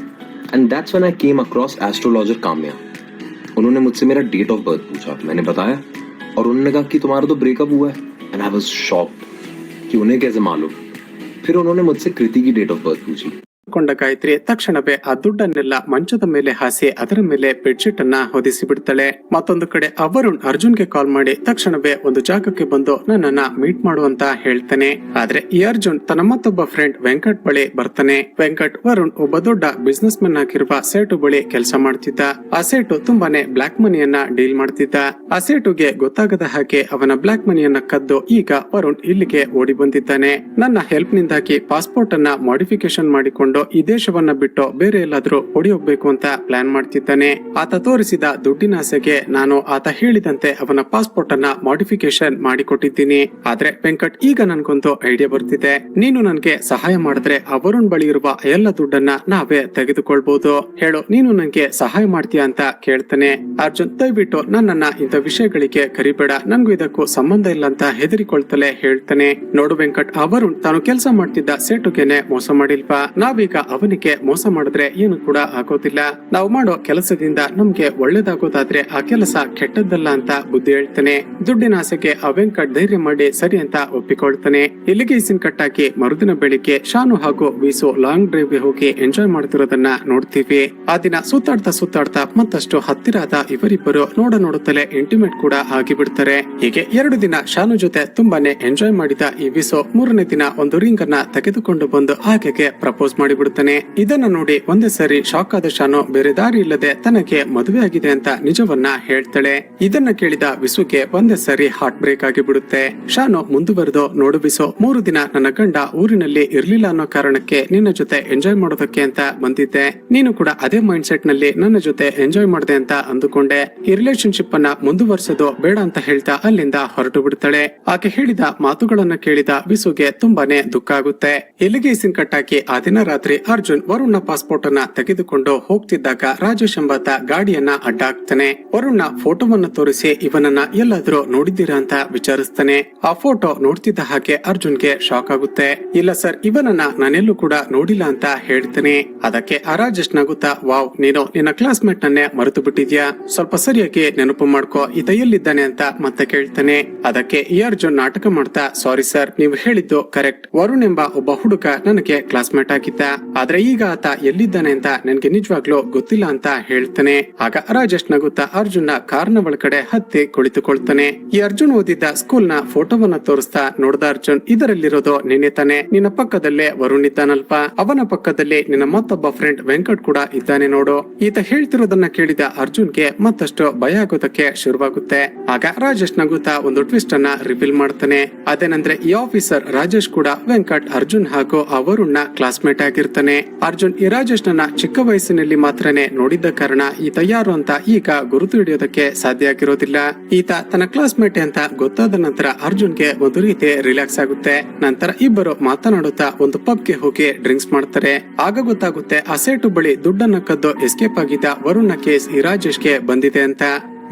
And that's when I came across astrologer Kamya. उन्होंने मुझसे मेरा डेट ऑफ बर्थ पूछा, मैंने बताया और उन्होंने कहा कि तुम्हारा तो ब्रेकअप हुआ है. एंड आई वाज शॉक्ड कि उन्हें कैसे मालूम. फिर उन्होंने मुझसे कृति की डेट ऑफ बर्थ पूछी. ಕೊಂಡ ಗಾಯತ್ರಿ ತಕ್ಷಣವೇ ಆ ದುಡ್ಡನ್ನೆಲ್ಲ ಮಂಚದ ಮೇಲೆ ಹಾಸಿ ಅದರ ಮೇಲೆ ಬೆಡ್ಶೀಟ್ ಅನ್ನ ಹೊದಿಸಿ ಬಿಡ್ತಾಳೆ. ಮತ್ತೊಂದು ಕಡೆ ವರುಣ್ ಅರ್ಜುನ್ಗೆ ಕಾಲ್ ಮಾಡಿ ತಕ್ಷಣವೇ ಒಂದು ಜಾಗಕ್ಕೆ ಬಂದು ನನ್ನನ್ನ ಮೀಟ್ ಮಾಡುವಂತ ಹೇಳ್ತಾನೆ. ಆದ್ರೆ ಈ ಅರ್ಜುನ್ ತನ್ನ ಮತ್ತೊಬ್ಬ ಫ್ರೆಂಡ್ ವೆಂಕಟ್ ಬಳಿ ಬರ್ತಾನೆ. ವೆಂಕಟ್ ವರುಣ್ ಒಬ್ಬ ದೊಡ್ಡ ಬಿಸ್ನೆಸ್ ಮನ್ ಆಗಿರುವ ಸೇಟು ಬಳಿ ಕೆಲಸ ಮಾಡ್ತಿದ್ದ. ಆ ಸೇಟು ತುಂಬಾನೇ ಬ್ಲಾಕ್ ಮನಿಯನ್ನ ಡೀಲ್ ಮಾಡ್ತಿದ್ದ. ಆ ಸೇಟುಗೆ ಗೊತ್ತಾಗದ ಹಾಗೆ ಅವನ ಬ್ಲಾಕ್ ಮನಿಯನ್ನ ಕದ್ದು ಈಗ ವರುಣ್ ಇಲ್ಲಿಗೆ ಓಡಿ ಬಂದಿದ್ದಾನೆ. ನನ್ನ ಹೆಲ್ಪ್ ನಿಂದಾಗಿ ಪಾಸ್ಪೋರ್ಟ್ ಅನ್ನ ಮಾಡಿಫಿಕೇಶನ್ ಮಾಡಿಕೊಂಡು ಈ ದೇಶವನ್ನ ಬಿಟ್ಟು ಬೇರೆ ಎಲ್ಲಾದ್ರೂ ಓಡಿ ಹೋಗ್ಬೇಕು ಅಂತ ಪ್ಲಾನ್ ಮಾಡ್ತಿದ್ದಾನೆ. ಆತ ತೋರಿಸಿದ ದುಡ್ಡಿನ ಆಸೆಗೆ ನಾನು ಆತ ಹೇಳಿದಂತೆ ಅವನ ಪಾಸ್ಪೋರ್ಟ್ ಅನ್ನ ಮಾಡಿಫಿಕೇಶನ್ ಮಾಡಿಕೊಟ್ಟಿದ್ದೀನಿ. ಆದ್ರೆ ವೆಂಕಟ್ ಈಗ ನನ್ಗೊಂದು ಐಡಿಯಾ ಬರ್ತಿದೆ. ನೀನು ನನ್ಗೆ ಸಹಾಯ ಮಾಡಿದ್ರೆ ಆ ವರುಣ್ ಬಳಿ ಇರುವ ಎಲ್ಲ ದುಡ್ಡನ್ನ ನಾವೇ ತೆಗೆದುಕೊಳ್ಬಹುದು. ಹೇಳು, ನೀನು ನನ್ಗೆ ಸಹಾಯ ಮಾಡ್ತೀಯಾ ಅಂತ ಕೇಳ್ತಾನೆ. ಅರ್ಜುನ್ ದಯವಿಟ್ಟು ನನ್ನನ್ನ ಇಂಥ ವಿಷಯಗಳಿಗೆ ಕರಿಬೇಡ, ನನ್ಗೂ ಇದಕ್ಕೂ ಸಂಬಂಧ ಇಲ್ಲ ಅಂತ ಹೆದರಿಕೊಳ್ತಲೇ ಹೇಳ್ತಾನೆ. ನೋಡು ವೆಂಕಟ್, ಆ ವರುಣ್ ತಾನು ಕೆಲಸ ಮಾಡ್ತಿದ್ದ ಸೇಟುಗೆನೆ ಮೋಸ ಮಾಡಿಲ್ವಾ. ನಾವೀಗ ಅವನಿಗೆ ಮೋಸ ಮಾಡಿದ್ರೆ ಏನು ಕೂಡ ಆಗೋದಿಲ್ಲ. ನಾವು ಮಾಡೋ ಕೆಲಸದಿಂದ ನಮ್ಗೆ ಒಳ್ಳೇದಾಗೋದಾದ್ರೆ ಆ ಕೆಲಸ ಕೆಟ್ಟದ್ದಲ್ಲ ಅಂತ ಬುದ್ಧಿ ಹೇಳ್ತಾನೆ. ದುಡ್ಡಿನ ಆಸೆಗೆ ಆ ವೆಂಕಟ್ ಧೈರ್ಯ ಮಾಡಿ ಸರಿ ಅಂತ ಒಪ್ಪಿಕೊಳ್ತಾನೆ. ಇಲ್ಲಿಗೆ ಈ ಸೀನ್ ಕಟ್ ಹಾಕಿ ಮರುದಿನ ಬೆಳಿಗ್ಗೆ ಶಾನು ಹಾಗೂ ವಿಸು ಲಾಂಗ್ ಡ್ರೈವ್ ಗೆ ಹೋಗಿ ಎಂಜಾಯ್ ಮಾಡ್ತಿರೋದನ್ನ ನೋಡ್ತೀವಿ. ಆ ದಿನ ಸುತ್ತಾಡ್ತಾ ಮತ್ತಷ್ಟು ಹತ್ತಿರ ಆದ ಇವರಿಬ್ಬರು ನೋಡುತ್ತಲೇ ಇಂಟಿಮೇಟ್ ಕೂಡ ಆಗಿಬಿಡ್ತಾರೆ. ಹೀಗೆ 2 ದಿನ ಶಾನು ಜೊತೆ ತುಂಬಾನೇ ಎಂಜಾಯ್ ಮಾಡಿದ ಈ ವಿಸು 3ನೇ ದಿನ ಒಂದು ರಿಂಗ್ ಅನ್ನ ತೆಗೆದುಕೊಂಡು ಬಂದು ಆಕೆಗೆ ಪ್ರಪೋಸ್ ಮಾಡಿಬಿಡುತ್ತಾನೆ. ಇದನ್ನ ನೋಡಿ ಒಂದೇ ಸರಿ ಶಾಕ್ ಆದ ಶಾನು ಬೇರೆ ದಾರಿ ಇಲ್ಲದೆ ತನಗೆ ಮದುವೆ ಆಗಿದೆ ಅಂತ ನಿಜವನ್ನ ಹೇಳ್ತಾಳೆ. ಇದನ್ನ ಕೇಳಿದ ವಿಸುಗೆ ಒಂದೇ ಸರಿ ಹಾರ್ಟ್ ಬ್ರೇಕ್ ಆಗಿ ಬಿಡುತ್ತೆ. ಶಾನು ಮುಂದುವರೆದು, ನೋಡು ವಿಸು, 3 ದಿನ ನನ್ನ ಗಂಡ ಊರಿನಲ್ಲಿ ಇರ್ಲಿಲ್ಲ ಅನ್ನೋ ಕಾರಣಕ್ಕೆ ನಿನ್ನ ಜೊತೆ ಎಂಜಾಯ್ ಮಾಡೋದಕ್ಕೆ ಅಂತ ಬಂದಿದ್ದೆ. ನೀನು ಕೂಡ ಅದೇ ಮೈಂಡ್ ಸೆಟ್ ನಲ್ಲಿ ನನ್ನ ಜೊತೆ ಎಂಜಾಯ್ ಮಾಡಿದೆ ಅಂತ ಅಂದುಕೊಂಡೆ. ಈ ರಿಲೇಶನ್ಶಿಪ್ ಅನ್ನ ಮುಂದುವರಿಸೋದು ಬೇಡ ಅಂತ ಹೇಳ್ತಾ ಅಲ್ಲಿಂದ ಹೊರಟು ಬಿಡ್ತಾಳೆ. ಆಕೆ ಹೇಳಿದ ಮಾತುಗಳನ್ನ ಕೇಳಿದ ವಿಸುಗೆ ತುಂಬಾನೇ ದುಃಖ ಆಗುತ್ತೆ. ಇಲ್ಲಿಗೆ ಸೀನ್ ಕಟ್ ಹಾಕಿ ಆ ದಿನ ರಾತ್ರಿ ಅರ್ಜುನ್ ವರುಣ್ನ ಪಾಸ್ಪೋರ್ಟ್ ಅನ್ನ ತೆಗೆದುಕೊಂಡು ಹೋಗ್ತಿದ್ದಾಗ ರಾಜೇಶ್ ಎಂಬಾತ ಗಾಡಿಯನ್ನ ಅಡ್ಡ ಹಾಕ್ತಾನೆ. ವರುಣ್ನ ಫೋಟೋವನ್ನ ತೋರಿಸಿ ಇವನನ್ನ ಎಲ್ಲಾದ್ರೂ ನೋಡಿದ್ದೀರಾ ಅಂತ ವಿಚಾರಿಸ್ತಾನೆ. ಆ ಫೋಟೋ ನೋಡ್ತಿದ್ದ ಹಾಗೆ ಅರ್ಜುನ್ಗೆ ಶಾಕ್ ಆಗುತ್ತೆ. ಇಲ್ಲ ಸರ್, ಇವನನ್ನ ನಾನೆಲ್ಲೂ ಕೂಡ ನೋಡಿಲ್ಲ ಅಂತ ಹೇಳ್ತಾನೆ. ಅದಕ್ಕೆ ಆ ರಾಜೇಶ್ ನಗುತ್ತಾ, ವಾವ್, ನೀನು ನಿನ್ನ ಕ್ಲಾಸ್ಮೇಟ್ ನನ್ನೇ ಮರೆತು ಬಿಟ್ಟಿದ್ಯಾ, ಸ್ವಲ್ಪ ಸರಿಯಾಗಿ ನೆನಪು ಮಾಡ್ಕೋ, ಈತ ಎಲ್ಲಿದ್ದಾನೆ ಅಂತ ಮತ್ತೆ ಕೇಳ್ತಾನೆ. ಅದಕ್ಕೆ ಈ ಅರ್ಜುನ್ ನಾಟಕ ಮಾಡ್ತಾ, ಸಾರಿ ಸರ್, ನೀವು ಹೇಳಿದ್ದು ಕರೆಕ್ಟ್, ವರುಣ್ ಎಂಬ ಒಬ್ಬ ಹುಡುಗ ನನಗೆ ಕ್ಲಾಸ್ಮೇಟ್ ಆಗಿದ್ದ, ಆದ್ರೆ ಈಗ ಆತ ಎಲ್ಲಿದ್ದಾನೆ ಅಂತ ನನ್ಗೆ ನಿಜವಾಗ್ಲೂ ಗೊತ್ತಿಲ್ಲ ಅಂತ ಹೇಳ್ತಾನೆ. ಆಗ ರಾಜೇಶ್ ನಗುತ್ತಾ ಅರ್ಜುನ್ನ ಕಾರ್ನ ಒಳಗಡೆ ಹತ್ತಿ ಕುಳಿತುಕೊಳ್ತಾನೆ. ಈ ಅರ್ಜುನ್ ಓದಿದ್ದ ಸ್ಕೂಲ್ ನ ಫೋಟೋವನ್ನ ತೋರಿಸ್ತಾ, ನೋಡ್ದ ಅರ್ಜುನ್, ಇದರಲ್ಲಿರೋದು ನಿನ್ನೆ ತಾನೆ, ನಿನ್ನ ಪಕ್ಕದಲ್ಲೇ ವರುಣ್ ಇದ್ದಾನಲ್ಪ, ಅವನ ಪಕ್ಕದಲ್ಲಿ ನಿನ್ನ ಮತ್ತೊಬ್ಬ ಫ್ರೆಂಡ್ ವೆಂಕಟ್ ಕೂಡ ಇದ್ದಾನೆ ನೋಡು. ಈತ ಹೇಳ್ತಿರೋದನ್ನ ಕೇಳಿದ ಅರ್ಜುನ್ಗೆ ಮತ್ತಷ್ಟು ಭಯ ಆಗೋದಕ್ಕೆ ಶುರುವಾಗುತ್ತೆ. ಆಗ ರಾಜೇಶ್ ನಗುತ್ತಾ ಒಂದು ಟ್ವಿಸ್ಟ್ ಅನ್ನ ರಿವೀಲ್ ಮಾಡ್ತಾನೆ. ಅದೇನಂದ್ರೆ ಈ ಆಫೀಸರ್ ರಾಜೇಶ್ ಕೂಡ ವೆಂಕಟ್, ಅರ್ಜುನ್ ಹಾಗೂ ಆ ವರುಣ್ನ ಕ್ಲಾಸ್ಮೇಟ್ ಆಗಿರ್ತಾನೆ. ಆಗಿರ್ತಾನೆ. ಅರ್ಜುನ್ ಈ ರಾಜೇಶ್ನ ಚಿಕ್ಕ ವಯಸ್ಸಿನಲ್ಲಿ ಮಾತ್ರನೇ ನೋಡಿದ್ದ ಕಾರಣ ಈತ ಯಾರು ಅಂತ ಈಗ ಗುರುತು ಹಿಡಿಯೋದಕ್ಕೆ ಸಾಧ್ಯ ಆಗಿರೋದಿಲ್ಲ. ಈತ ತನ್ನ ಕ್ಲಾಸ್ಮೇಟ್ ಅಂತ ಗೊತ್ತಾದ ನಂತರ ಅರ್ಜುನ್ಗೆ ಒಂದು ರೀತಿ ರಿಲ್ಯಾಕ್ಸ್ ಆಗುತ್ತೆ. ನಂತರ ಇಬ್ಬರು ಮಾತನಾಡುತ್ತಾ ಒಂದು ಪಬ್ಗೆ ಹೋಗಿ ಡ್ರಿಂಕ್ಸ್ ಮಾಡ್ತಾರೆ. ಆಗ ಗೊತ್ತಾಗುತ್ತೆ ಆ ಸೇಟು ಬಳಿ ದುಡ್ಡನ್ನ ಕದ್ದು ಎಸ್ಕೇಪ್ ಆಗಿದ್ದ ವರುಣ್ನ ಕೇಸ್ ಈ ರಾಜೇಶ್ಗೆ ಬಂದಿದೆ ಅಂತ.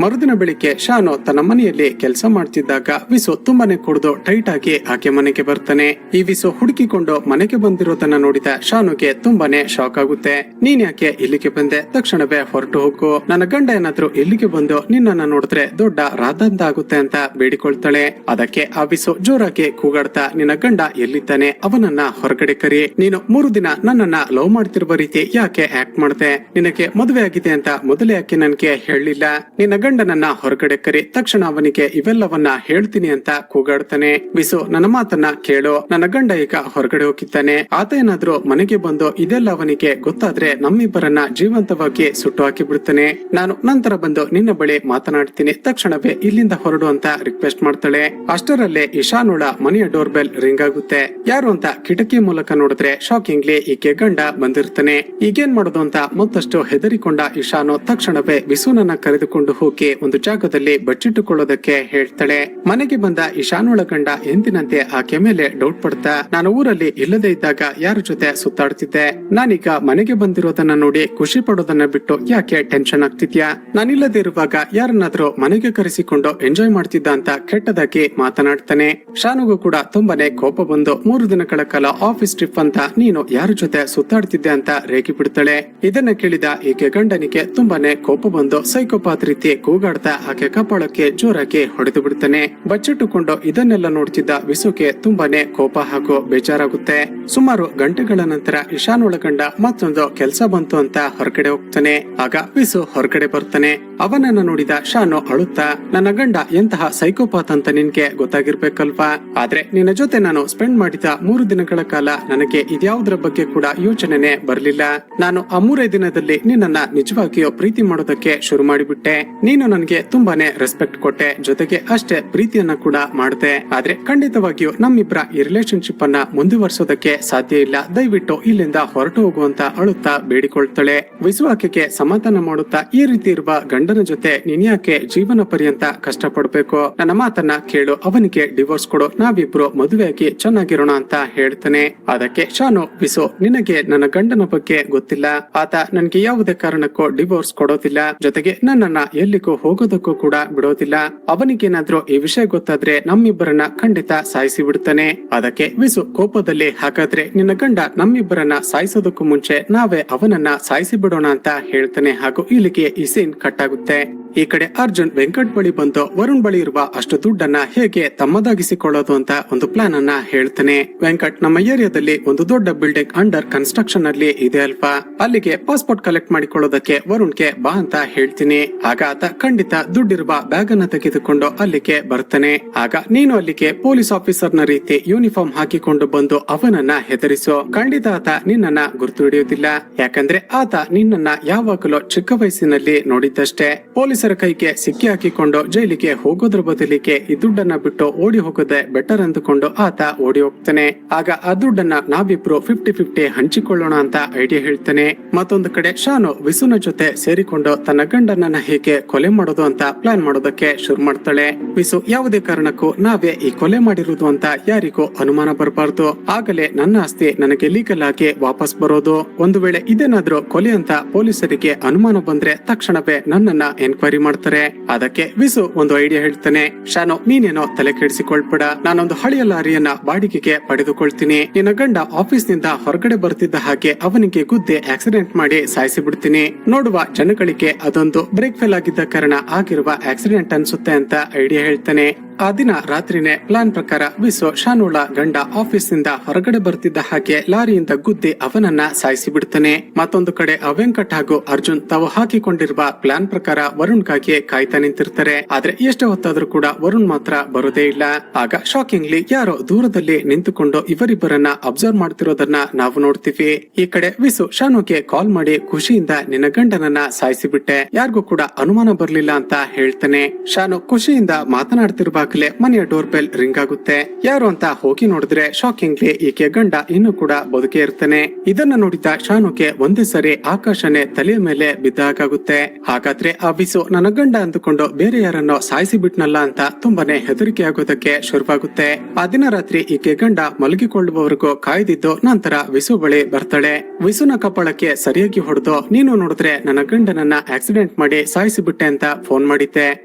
ಮರುದಿನ ಬೆಳಿಗ್ಗೆ ಶಾನು ತನ್ನ ಮನೆಯಲ್ಲಿ ಕೆಲಸ ಮಾಡ್ತಿದ್ದಾಗ ವಿಸು ತುಂಬಾನೇ ಕುಡಿದು ಟೈಟ್ ಆಗಿ ಆಕೆ ಮನೆಗೆ ಬರ್ತಾನೆ. ಈ ವಿಸು ಹುಡುಕಿಕೊಂಡು ಮನೆಗೆ ಬಂದಿರೋದನ್ನ ನೋಡಿದ ಶಾನುಗೆ ತುಂಬಾನೇ ಶಾಕ್ ಆಗುತ್ತೆ. ನೀನ್ ಯಾಕೆ ಇಲ್ಲಿಗೆ ಬಂದೆ? ತಕ್ಷಣವೇ ಹೊರಟು ಹೋಗು. ನನ್ನ ಗಂಡ ಏನಾದ್ರೂ ಇಲ್ಲಿಗೆ ಬಂದು ನಿನ್ನನ್ನ ನೋಡಿದ್ರೆ ದೊಡ್ಡ ರಾದಂತ ಆಗುತ್ತೆ ಅಂತ ಬೇಡಿಕೊಳ್ತಾಳೆ. ಅದಕ್ಕೆ ಆ ವಿಸು ಜೋರಾಗಿ ಕೂಗಾಡ್ತಾ, ನಿನ್ನ ಗಂಡ ಎಲ್ಲಿದ್ದಾನೆ? ಅವನನ್ನ ಹೊರಗಡೆ ಕರಿ. ನೀನು 3 ದಿನ ನನ್ನನ್ನ ಲವ್ ಮಾಡ್ತಿರುವ ರೀತಿ ಯಾಕೆ ಆಕ್ಟ್ ಮಾಡ್ದೆ? ನಿನಗೆ ಮದುವೆ ಆಗಿದೆ ಅಂತ ಮೊದಲೇ ಯಾಕೆ ನನ್ಗೆ ಹೇಳಲಿಲ್ಲ? ನಿನ್ನ ಗಂಡನನ್ನ ಹೊರಗಡೆ ಕರಿ. ತಕ್ಷಣ ಅವನಿಗೆ ಇವೆಲ್ಲವನ್ನ ಹೇಳ್ತೀನಿ ಅಂತ ಕೂಗಾಡ್ತಾನೆ. ವಿಸು, ನನ್ನ ಮಾತನ್ನ ಕೇಳು. ನನ್ನ ಗಂಡ ಈಗ ಹೊರಗಡೆ ಹೋಗಿದ್ದಾನೆ. ಆತ ಏನಾದ್ರೂ ಮನೆಗೆ ಬಂದು ಇದೆಲ್ಲ ಅವನಿಗೆ ಗೊತ್ತಾದ್ರೆ ನಮ್ಮಿಬ್ಬರನ್ನ ಜೀವಂತವಾಗಿ ಸುಟ್ಟು ಹಾಕಿ ಬಿಡ್ತಾನೆ. ನಾನು ನಂತರ ಬಂದು ನಿನ್ನ ಬಳಿ ಮಾತನಾಡ್ತೀನಿ. ತಕ್ಷಣವೇ ಇಲ್ಲಿಂದ ಹೊರಡು ಅಂತ ರಿಕ್ವೆಸ್ಟ್ ಮಾಡ್ತಾಳೆ. ಅಷ್ಟರಲ್ಲೇ ಇಶಾನುಳ ಮನೆಯ ಡೋರ್ ಬೆಲ್ ರಿಂಗ್ ಆಗುತ್ತೆ. ಯಾರು ಅಂತ ಕಿಟಕಿ ಮೂಲಕ ನೋಡಿದ್ರೆ ಶಾಕಿಂಗ್ಲಿ ಈಕೆ ಗಂಡ ಬಂದಿರ್ತಾನೆ. ಈಗೇನ್ ಮಾಡೋದು ಅಂತ ಮತ್ತಷ್ಟು ಹೆದರಿಕೊಂಡ ಇಶಾನು ತಕ್ಷಣವೇ ವಿಸುನನ್ನ ಕರೆದುಕೊಂಡು ಹೋಗಿ ಒಂದು ಜಾಗದಲ್ಲಿ ಬಚ್ಚಿಟ್ಟುಕೊಳ್ಳೋದಕ್ಕೆ ಹೇಳ್ತಾಳೆ. ಮನೆಗೆ ಬಂದ ಇಶಾನುಳ ಗಂಡ ಎಂದಿನಂತೆ ಆಕೆ ಮೇಲೆ ಡೌಟ್ ಪಡ್ತಾ, ನಾನು ಊರಲ್ಲಿ ಇಲ್ಲದೆ ಇದ್ದಾಗ ಯಾರ ಜೊತೆ ಸುತ್ತಾಡ್ತಿದ್ದೆ? ನಾನೀಗ ಮನೆಗೆ ಬಂದಿರೋದನ್ನ ನೋಡಿ ಖುಷಿ ಪಡೋದನ್ನ ಬಿಟ್ಟು ಯಾಕೆ ಟೆನ್ಷನ್ ಆಗ್ತಿದ್ಯಾ? ನಾನಿಲ್ಲದೆ ಇರುವಾಗ ಯಾರನ್ನಾದ್ರೂ ಮನೆಗೆ ಕರೆಸಿಕೊಂಡು ಎಂಜಾಯ್ ಮಾಡ್ತಿದ್ದ ಅಂತ ಕೆಟ್ಟದಾಗಿ ಮಾತನಾಡ್ತಾನೆ. ಶಾನುಗೂ ಕೂಡ ತುಂಬಾನೇ ಕೋಪ ಬಂದು 3 ದಿನಗಳ ಕಾಲ ಆಫೀಸ್ ಟ್ರಿಪ್ ಅಂತ ನೀನು ಯಾರ ಜೊತೆ ಸುತ್ತಾಡ್ತಿದ್ದೆ ಅಂತ ರೇಗಿ ಬಿಡ್ತಾಳೆ. ಇದನ್ನ ಕೇಳಿದ ಈಕೆ ಗಂಡನಿಗೆ ತುಂಬಾನೇ ಕೋಪ ಬಂದು ಸೈಕೋಪಾತ್ ರೀತಿ ಕೂಗಾಡ್ತಾ ಆಕೆ ಕಪಾಳಕ್ಕೆ ಜೋರಾಗಿ ಹೊಡೆದು ಬಿಡ್ತಾನೆ. ಬಚ್ಚಿಟ್ಟುಕೊಂಡು ಇದನ್ನೆಲ್ಲ ನೋಡ್ತಿದ್ದ ವಿಸುಗೆ ತುಂಬಾನೇ ಕೋಪ ಹಾಗೂ ಬೇಜಾರಾಗುತ್ತೆ. ಸುಮಾರು ಗಂಟೆಗಳ ನಂತರ ಇಶಾನುಳ ಗಂಡ ಮತ್ತೊಂದು ಕೆಲಸ ಬಂತು ಅಂತ ಹೊರಗಡೆ ಹೋಗ್ತಾನೆ. ಆಗ ವಿಸು ಹೊರಗಡೆ ಬರ್ತಾನೆ. ಅವನನ್ನ ನೋಡಿದ ಶಾನು ಅಳುತ್ತಾ, ನನ್ನ ಗಂಡ ಎಂತಹ ಸೈಕೋಪಾತ್ ಅಂತ ನಿನ್ಗೆ ಗೊತ್ತಾಗಿರ್ಬೇಕಲ್ವಾ? ಆದ್ರೆ ನಿನ್ನ ಜೊತೆ ನಾನು ಸ್ಪೆಂಡ್ ಮಾಡಿದ 3 ದಿನಗಳ ಕಾಲ ನನಗೆ ಇದ್ಯಾವುದರ ಬಗ್ಗೆ ಕೂಡ ಯೋಚನೆನೆ ಬರ್ಲಿಲ್ಲ. ನಾನು ಆ 3 ದಿನದಲ್ಲಿ ನಿನ್ನನ್ನ ನಿಜವಾಗಿಯೂ ಪ್ರೀತಿ ಮಾಡೋದಕ್ಕೆ ಶುರು ಮಾಡಿಬಿಟ್ಟೆ. ನೀನು ನನಗೆ ತುಂಬಾನೇ ರೆಸ್ಪೆಕ್ಟ್ ಕೊಟ್ಟೆ, ಜೊತೆಗೆ ಅಷ್ಟೇ ಪ್ರೀತಿಯನ್ನ ಕೂಡ ಮಾಡ್ದೆ. ಆದ್ರೆ ಖಂಡಿತವಾಗಿಯೂ ನಮ್ಮಿಬ್ಬರ ಈ ರಿಲೇಶನ್ಶಿಪ್ ಅನ್ನ ಮುಂದುವರಿಸೋದಕ್ಕೆ ಸಾಧ್ಯ ಇಲ್ಲ. ದಯವಿಟ್ಟು ಇಲ್ಲಿಂದ ಹೊರಟು ಹೋಗುವಂತ ಅಳುತ್ತಾ ಬೇಡಿಕೊಳ್ತಾಳೆ. ವಿಸು ಆಕೆಗೆ ಸಮಾಧಾನ ಮಾಡುತ್ತಾ, ಈ ರೀತಿ ಇರುವ ಗಂಡನ ಜೊತೆ ನೀನ್ ಯಾಕೆ ಜೀವನ ಪರ್ಯಂತ ಕಷ್ಟ ಪಡ್ಬೇಕು? ನನ್ನ ಮಾತನ್ನ ಕೇಳು, ಅವನಿಗೆ ಡಿವೋರ್ಸ್ ಕೊಡು, ನಾವಿಬ್ರು ಮದುವೆಯಾಗಿ ಚೆನ್ನಾಗಿರೋಣ ಅಂತ ಹೇಳ್ತಾನೆ. ಅದಕ್ಕೆ ಶಾನು, ವಿಸು, ನಿನಗೆ ನನ್ನ ಗಂಡನ ಬಗ್ಗೆ ಗೊತ್ತಿಲ್ಲ. ಆತ ನನ್ಗೆ ಯಾವುದೇ ಕಾರಣಕ್ಕೂ ಡಿವೋರ್ಸ್ ಕೊಡೋದಿಲ್ಲ, ಜೊತೆಗೆ ನನ್ನನ್ನ ಎಲ್ಲಿಗೂ ಹೋಗೋದಕ್ಕೂ ಕೂಡ ಬಿಡೋದಿಲ್ಲ. ಅವನಿಗೇನಾದ್ರೂ ಈ ವಿಷಯ ಗೊತ್ತಾದ್ರೆ ನಮ್ಮಿಬ್ಬರನ್ನ ಖಂಡಿತ ಸಾಯಿಸಿ ಬಿಡ್ತಾನೆ. ಅದಕ್ಕೆ ವಿಸು ಕೋಪದಲ್ಲಿ, ಹಾಗಾದ್ರೆ ನಿನ್ನ ಗಂಡ ನಮ್ಮಿಬ್ಬರನ್ನ ಸಾಯಿಸೋದಕ್ಕೂ ಮುಂಚೆ ನಾವೇ ಅವನನ್ನ ಸಾಯಿಸಿ ಬಿಡೋಣ ಅಂತ ಹೇಳ್ತಾನೆ. ಹಾಗೂ ಇಲ್ಲಿಗೆ ಈ ಸೀನ್ ಕಟ್ ಆಗುತ್ತೆ. ಈ ಕಡೆ ಅರ್ಜುನ್ ವೆಂಕಟ್ ಬಳಿ ಬಂದು ವರುಣ್ ಬಳಿ ಇರುವ ಅಷ್ಟು ದುಡ್ಡನ್ನ ಹೇಗೆ ತಮ್ಮದಾಗಿಸಿಕೊಳ್ಳೋದು ಅಂತ ಒಂದು ಪ್ಲಾನ್ ಅನ್ನ ಹೇಳ್ತಾನೆ. ವೆಂಕಟ್, ನಮ್ಮ ಏರಿಯಾದಲ್ಲಿ ಒಂದು ದೊಡ್ಡ ಬಿಲ್ಡಿಂಗ್ ಅಂಡರ್ ಕನ್ಸ್ಟ್ರಕ್ಷನ್ ಅಲ್ಲಿ ಇದೆ ಅಲ್ವಾ, ಅಲ್ಲಿಗೆ ಪಾಸ್ಪೋರ್ಟ್ ಕಲೆಕ್ಟ್ ಮಾಡಿಕೊಳ್ಳೋದಕ್ಕೆ ವರುಣ್ಗೆ ಬಾ ಅಂತ ಹೇಳ್ತೀನಿ. ಆಗ ಆತ ಖಂಡಿತ ದುಡ್ಡಿರುವ ಬ್ಯಾಗ್ ಅನ್ನ ತೆಗೆದುಕೊಂಡು ಅಲ್ಲಿಗೆ ಬರ್ತಾನೆ. ಆಗ ನೀನು ಅಲ್ಲಿಗೆ ಪೊಲೀಸ್ ಆಫೀಸರ್ ನ ರೀತಿ ಯೂನಿಫಾರ್ಮ್ ಹಾಕಿಕೊಂಡು ಬಂದು ಅವನನ್ನ ಹೆದರಿಸು. ಖಂಡಿತ ಆತ ನಿನ್ನನ್ನ ಗುರ್ತು ಹಿಡಿಯುವುದಿಲ್ಲ, ಯಾಕಂದ್ರೆ ಆತ ನಿನ್ನನ್ನ ಯಾವಾಗಲೂ ಚಿಕ್ಕ ವಯಸ್ಸಿನಲ್ಲಿ ನೋಡಿದ್ದಷ್ಟೇ. ಪೊಲೀಸರ ಕೈಗೆ ಸಿಕ್ಕಿ ಹಾಕಿಕೊಂಡು ಜೈಲಿಗೆ ಹೋಗೋದ್ರ ಬದಲಿಗೆ ಈ ದುಡ್ಡನ್ನ ಬಿಟ್ಟು ಓಡಿ ಹೋಗೋದೇ ಬೆಟರ್ ಅಂದುಕೊಂಡು ಆತ ಓಡಿ ಹೋಗ್ತಾನೆ. ಆಗ ಆ ದುಡ್ಡನ್ನ ನಾವಿಬ್ರು 50-50 ಹಂಚಿಕೊಳ್ಳೋಣ ಅಂತ ಐಡಿಯಾ ಹೇಳ್ತಾನೆ. ಮತ್ತೊಂದು ಕಡೆ ಶಾನು ವಿಸುನ ಜೊತೆ ಸೇರಿಕೊಂಡು ತನ್ನ ಗಂಡನನ್ನ ಹೇಗೆ ಕೊಲೆ ಮಾಡೋದು ಅಂತ ಪ್ಲಾನ್ ಮಾಡೋದಕ್ಕೆ ಶುರು ಮಾಡ್ತಾಳೆ. ವಿಸು, ಯಾವುದೇ ಕಾರಣಕ್ಕೂ ನಾವೇ ಈ ಕೊಲೆ ಮಾಡಿರುವುದು ಅಂತ ಯಾರಿಗೂ ಅನುಮಾನ ಬರಬಾರ್ದು, ಆಗಲೇ ನನ್ನ ಆಸ್ತಿ ನನಗೆ ಲೀಗಲ್ ಆಗಿ ವಾಪಸ್ ಬರೋದು. ಒಂದು ವೇಳೆ ಇದೇನಾದ್ರೂ ಕೊಲೆ ಅಂತ ಪೊಲೀಸರಿಗೆ ಅನುಮಾನ ಬಂದ್ರೆ ತಕ್ಷಣವೇ ನನ್ನನ್ನ ಎನ್ಕ್ವೈರಿ ಮಾಡ್ತಾರೆ. ಅದಕ್ಕೆ ವಿಸು ಒಂದು ಐಡಿಯಾ ಹೇಳ್ತಾನೆ. ಶಾನು, ನೀನೇನೋ ತಲೆ ಕೆಡಿಸಿಕೊಳ್ಬೇಡ, ನಾನೊಂದು ಹಳೆಯ ಲಾರಿಯನ್ನ ಬಾಡಿಗೆಗೆ ಪಡೆದುಕೊಳ್ತೀನಿ. ನಿನ್ನ ಗಂಡ ಆಫೀಸ್ ನಿಂದ ಹೊರಗಡೆ ಬರ್ತಿದ್ದ ಹಾಗೆ ಅವನಿಗೆ ಗುದ್ದೆ ಆಕ್ಸಿಡೆಂಟ್ ಮಾಡಿ ಸಾಯಿಸಿ ಬಿಡ್ತೀನಿ. ನೋಡುವ ಜನಗಳಿಗೆ ಅದೊಂದು ಬ್ರೇಕ್ ಫೇಲ್ ಆಗಿದ್ದ ಕಾರಣ ಆಗಿರುವ ಆಕ್ಸಿಡೆಂಟ್ ಅನ್ಸುತ್ತೆ ಅಂತ ಐಡಿಯಾ ಹೇಳ್ತಾನೆ. ಆ ದಿನ ರಾತ್ರಿನೇ ಪ್ಲಾನ್ ಪ್ರಕಾರ ವಿಸು ಶಾನುಳ ಗಂಡ ಆಫೀಸ್ ನಿಂದ ಹೊರಗಡೆ ಬರ್ತಿದ್ದ ಹಾಗೆ ಲಾರಿಯಿಂದ ಗುದ್ದಿ ಅವನನ್ನ ಸಾಯಿಸಿ ಬಿಡ್ತಾನೆ. ಮತ್ತೊಂದು ಕಡೆ ವೆಂಕಟ್ ಹಾಗೂ ಅರ್ಜುನ್ ತಾವು ಹಾಕಿಕೊಂಡಿರುವ ಪ್ಲಾನ್ ಪ್ರಕಾರ ವರುಣ್ಗಾಗಿ ಕಾಯ್ತಾ ನಿಂತಿರ್ತಾರೆ. ಆದ್ರೆ ಎಷ್ಟೇ ಹೊತ್ತಾದ್ರೂ ಕೂಡ ವರುಣ್ ಮಾತ್ರ ಬರೋದೇ ಇಲ್ಲ. ಆಗ ಶಾಕಿಂಗ್ಲಿ ಯಾರೋ ದೂರದಲ್ಲಿ ನಿಂತುಕೊಂಡು ಇವರಿಬ್ಬರನ್ನ ಅಬ್ಸರ್ವ್ ಮಾಡ್ತಿರೋದನ್ನ ನಾವು ನೋಡ್ತೀವಿ. ಈ ಕಡೆ ವಿಸು ಶಾನುಗೆ ಕಾಲ್ ಮಾಡಿ ಖುಷಿಯಿಂದ ನಿನ್ನ ಗಂಡನನ್ನ ಸಾಯಿಸಿ ಬಿಟ್ಟೆ, ಯಾರಿಗೂ ಕೂಡ ಅನುಮಾನ ಬರ್ಲಿಲ್ಲ ಅಂತ ಹೇಳ್ತಾನೆ. ಶಾನು ಖುಷಿಯಿಂದ ಮಾತನಾಡ್ತಿರುವಾಗ ಆಗಲೇ ಮನೆಯ ಡೋರ್ ಬೆಲ್ ರಿಂಗ್ ಆಗುತ್ತೆ. ಯಾರು ಅಂತ ಹೋಗಿ ನೋಡಿದ್ರೆ ಶಾಕಿಂಗ್ಲಿ ಈಕೆ ಗಂಡ ಇನ್ನೂ ಕೂಡ ಬದುಕೇ ಇರ್ತಾನೆ. ಇದನ್ನ ನೋಡಿದ ಶಾನುಗೆ ಒಂದೇ ಸರಿ ಆಕಾಶನೇ ತಲೆಯ ಮೇಲೆ ಬಿದ್ದಾಗುತ್ತೆ. ಹಾಗಾದ್ರೆ ಆ ವಿಸು ನನ್ನ ಗಂಡ ಅಂದುಕೊಂಡು ಬೇರೆ ಯಾರನ್ನೋ ಸಾಯಿಸಿ ಬಿಟ್ನಲ್ಲ ಅಂತ ತುಂಬಾನೇ ಹೆದರಿಕೆ ಆಗೋದಕ್ಕೆ ಶುರುವಾಗುತ್ತೆ. ಆ ದಿನ ರಾತ್ರಿ ಈಕೆ ಗಂಡ ಮಲಗಿಕೊಳ್ಳುವವರೆಗೂ ಕಾಯ್ದಿದ್ದು ನಂತರ ವಿಸು ಬಳಿ ಬರ್ತಾಳೆ. ವಿಸುನ ಕಪಾಳಕ್ಕೆ ಸರಿಯಾಗಿ ಹೊಡೆದು, ನೀನು ನೋಡಿದ್ರೆ ನನ್ನ ಗಂಡನನ್ನ ಆಕ್ಸಿಡೆಂಟ್ ಮಾಡಿ ಸಾಯಿಸಿ ಬಿಟ್ಟೆ ಅಂತ ಫೋನ್ ಮಾಡಿದ್ದೆ.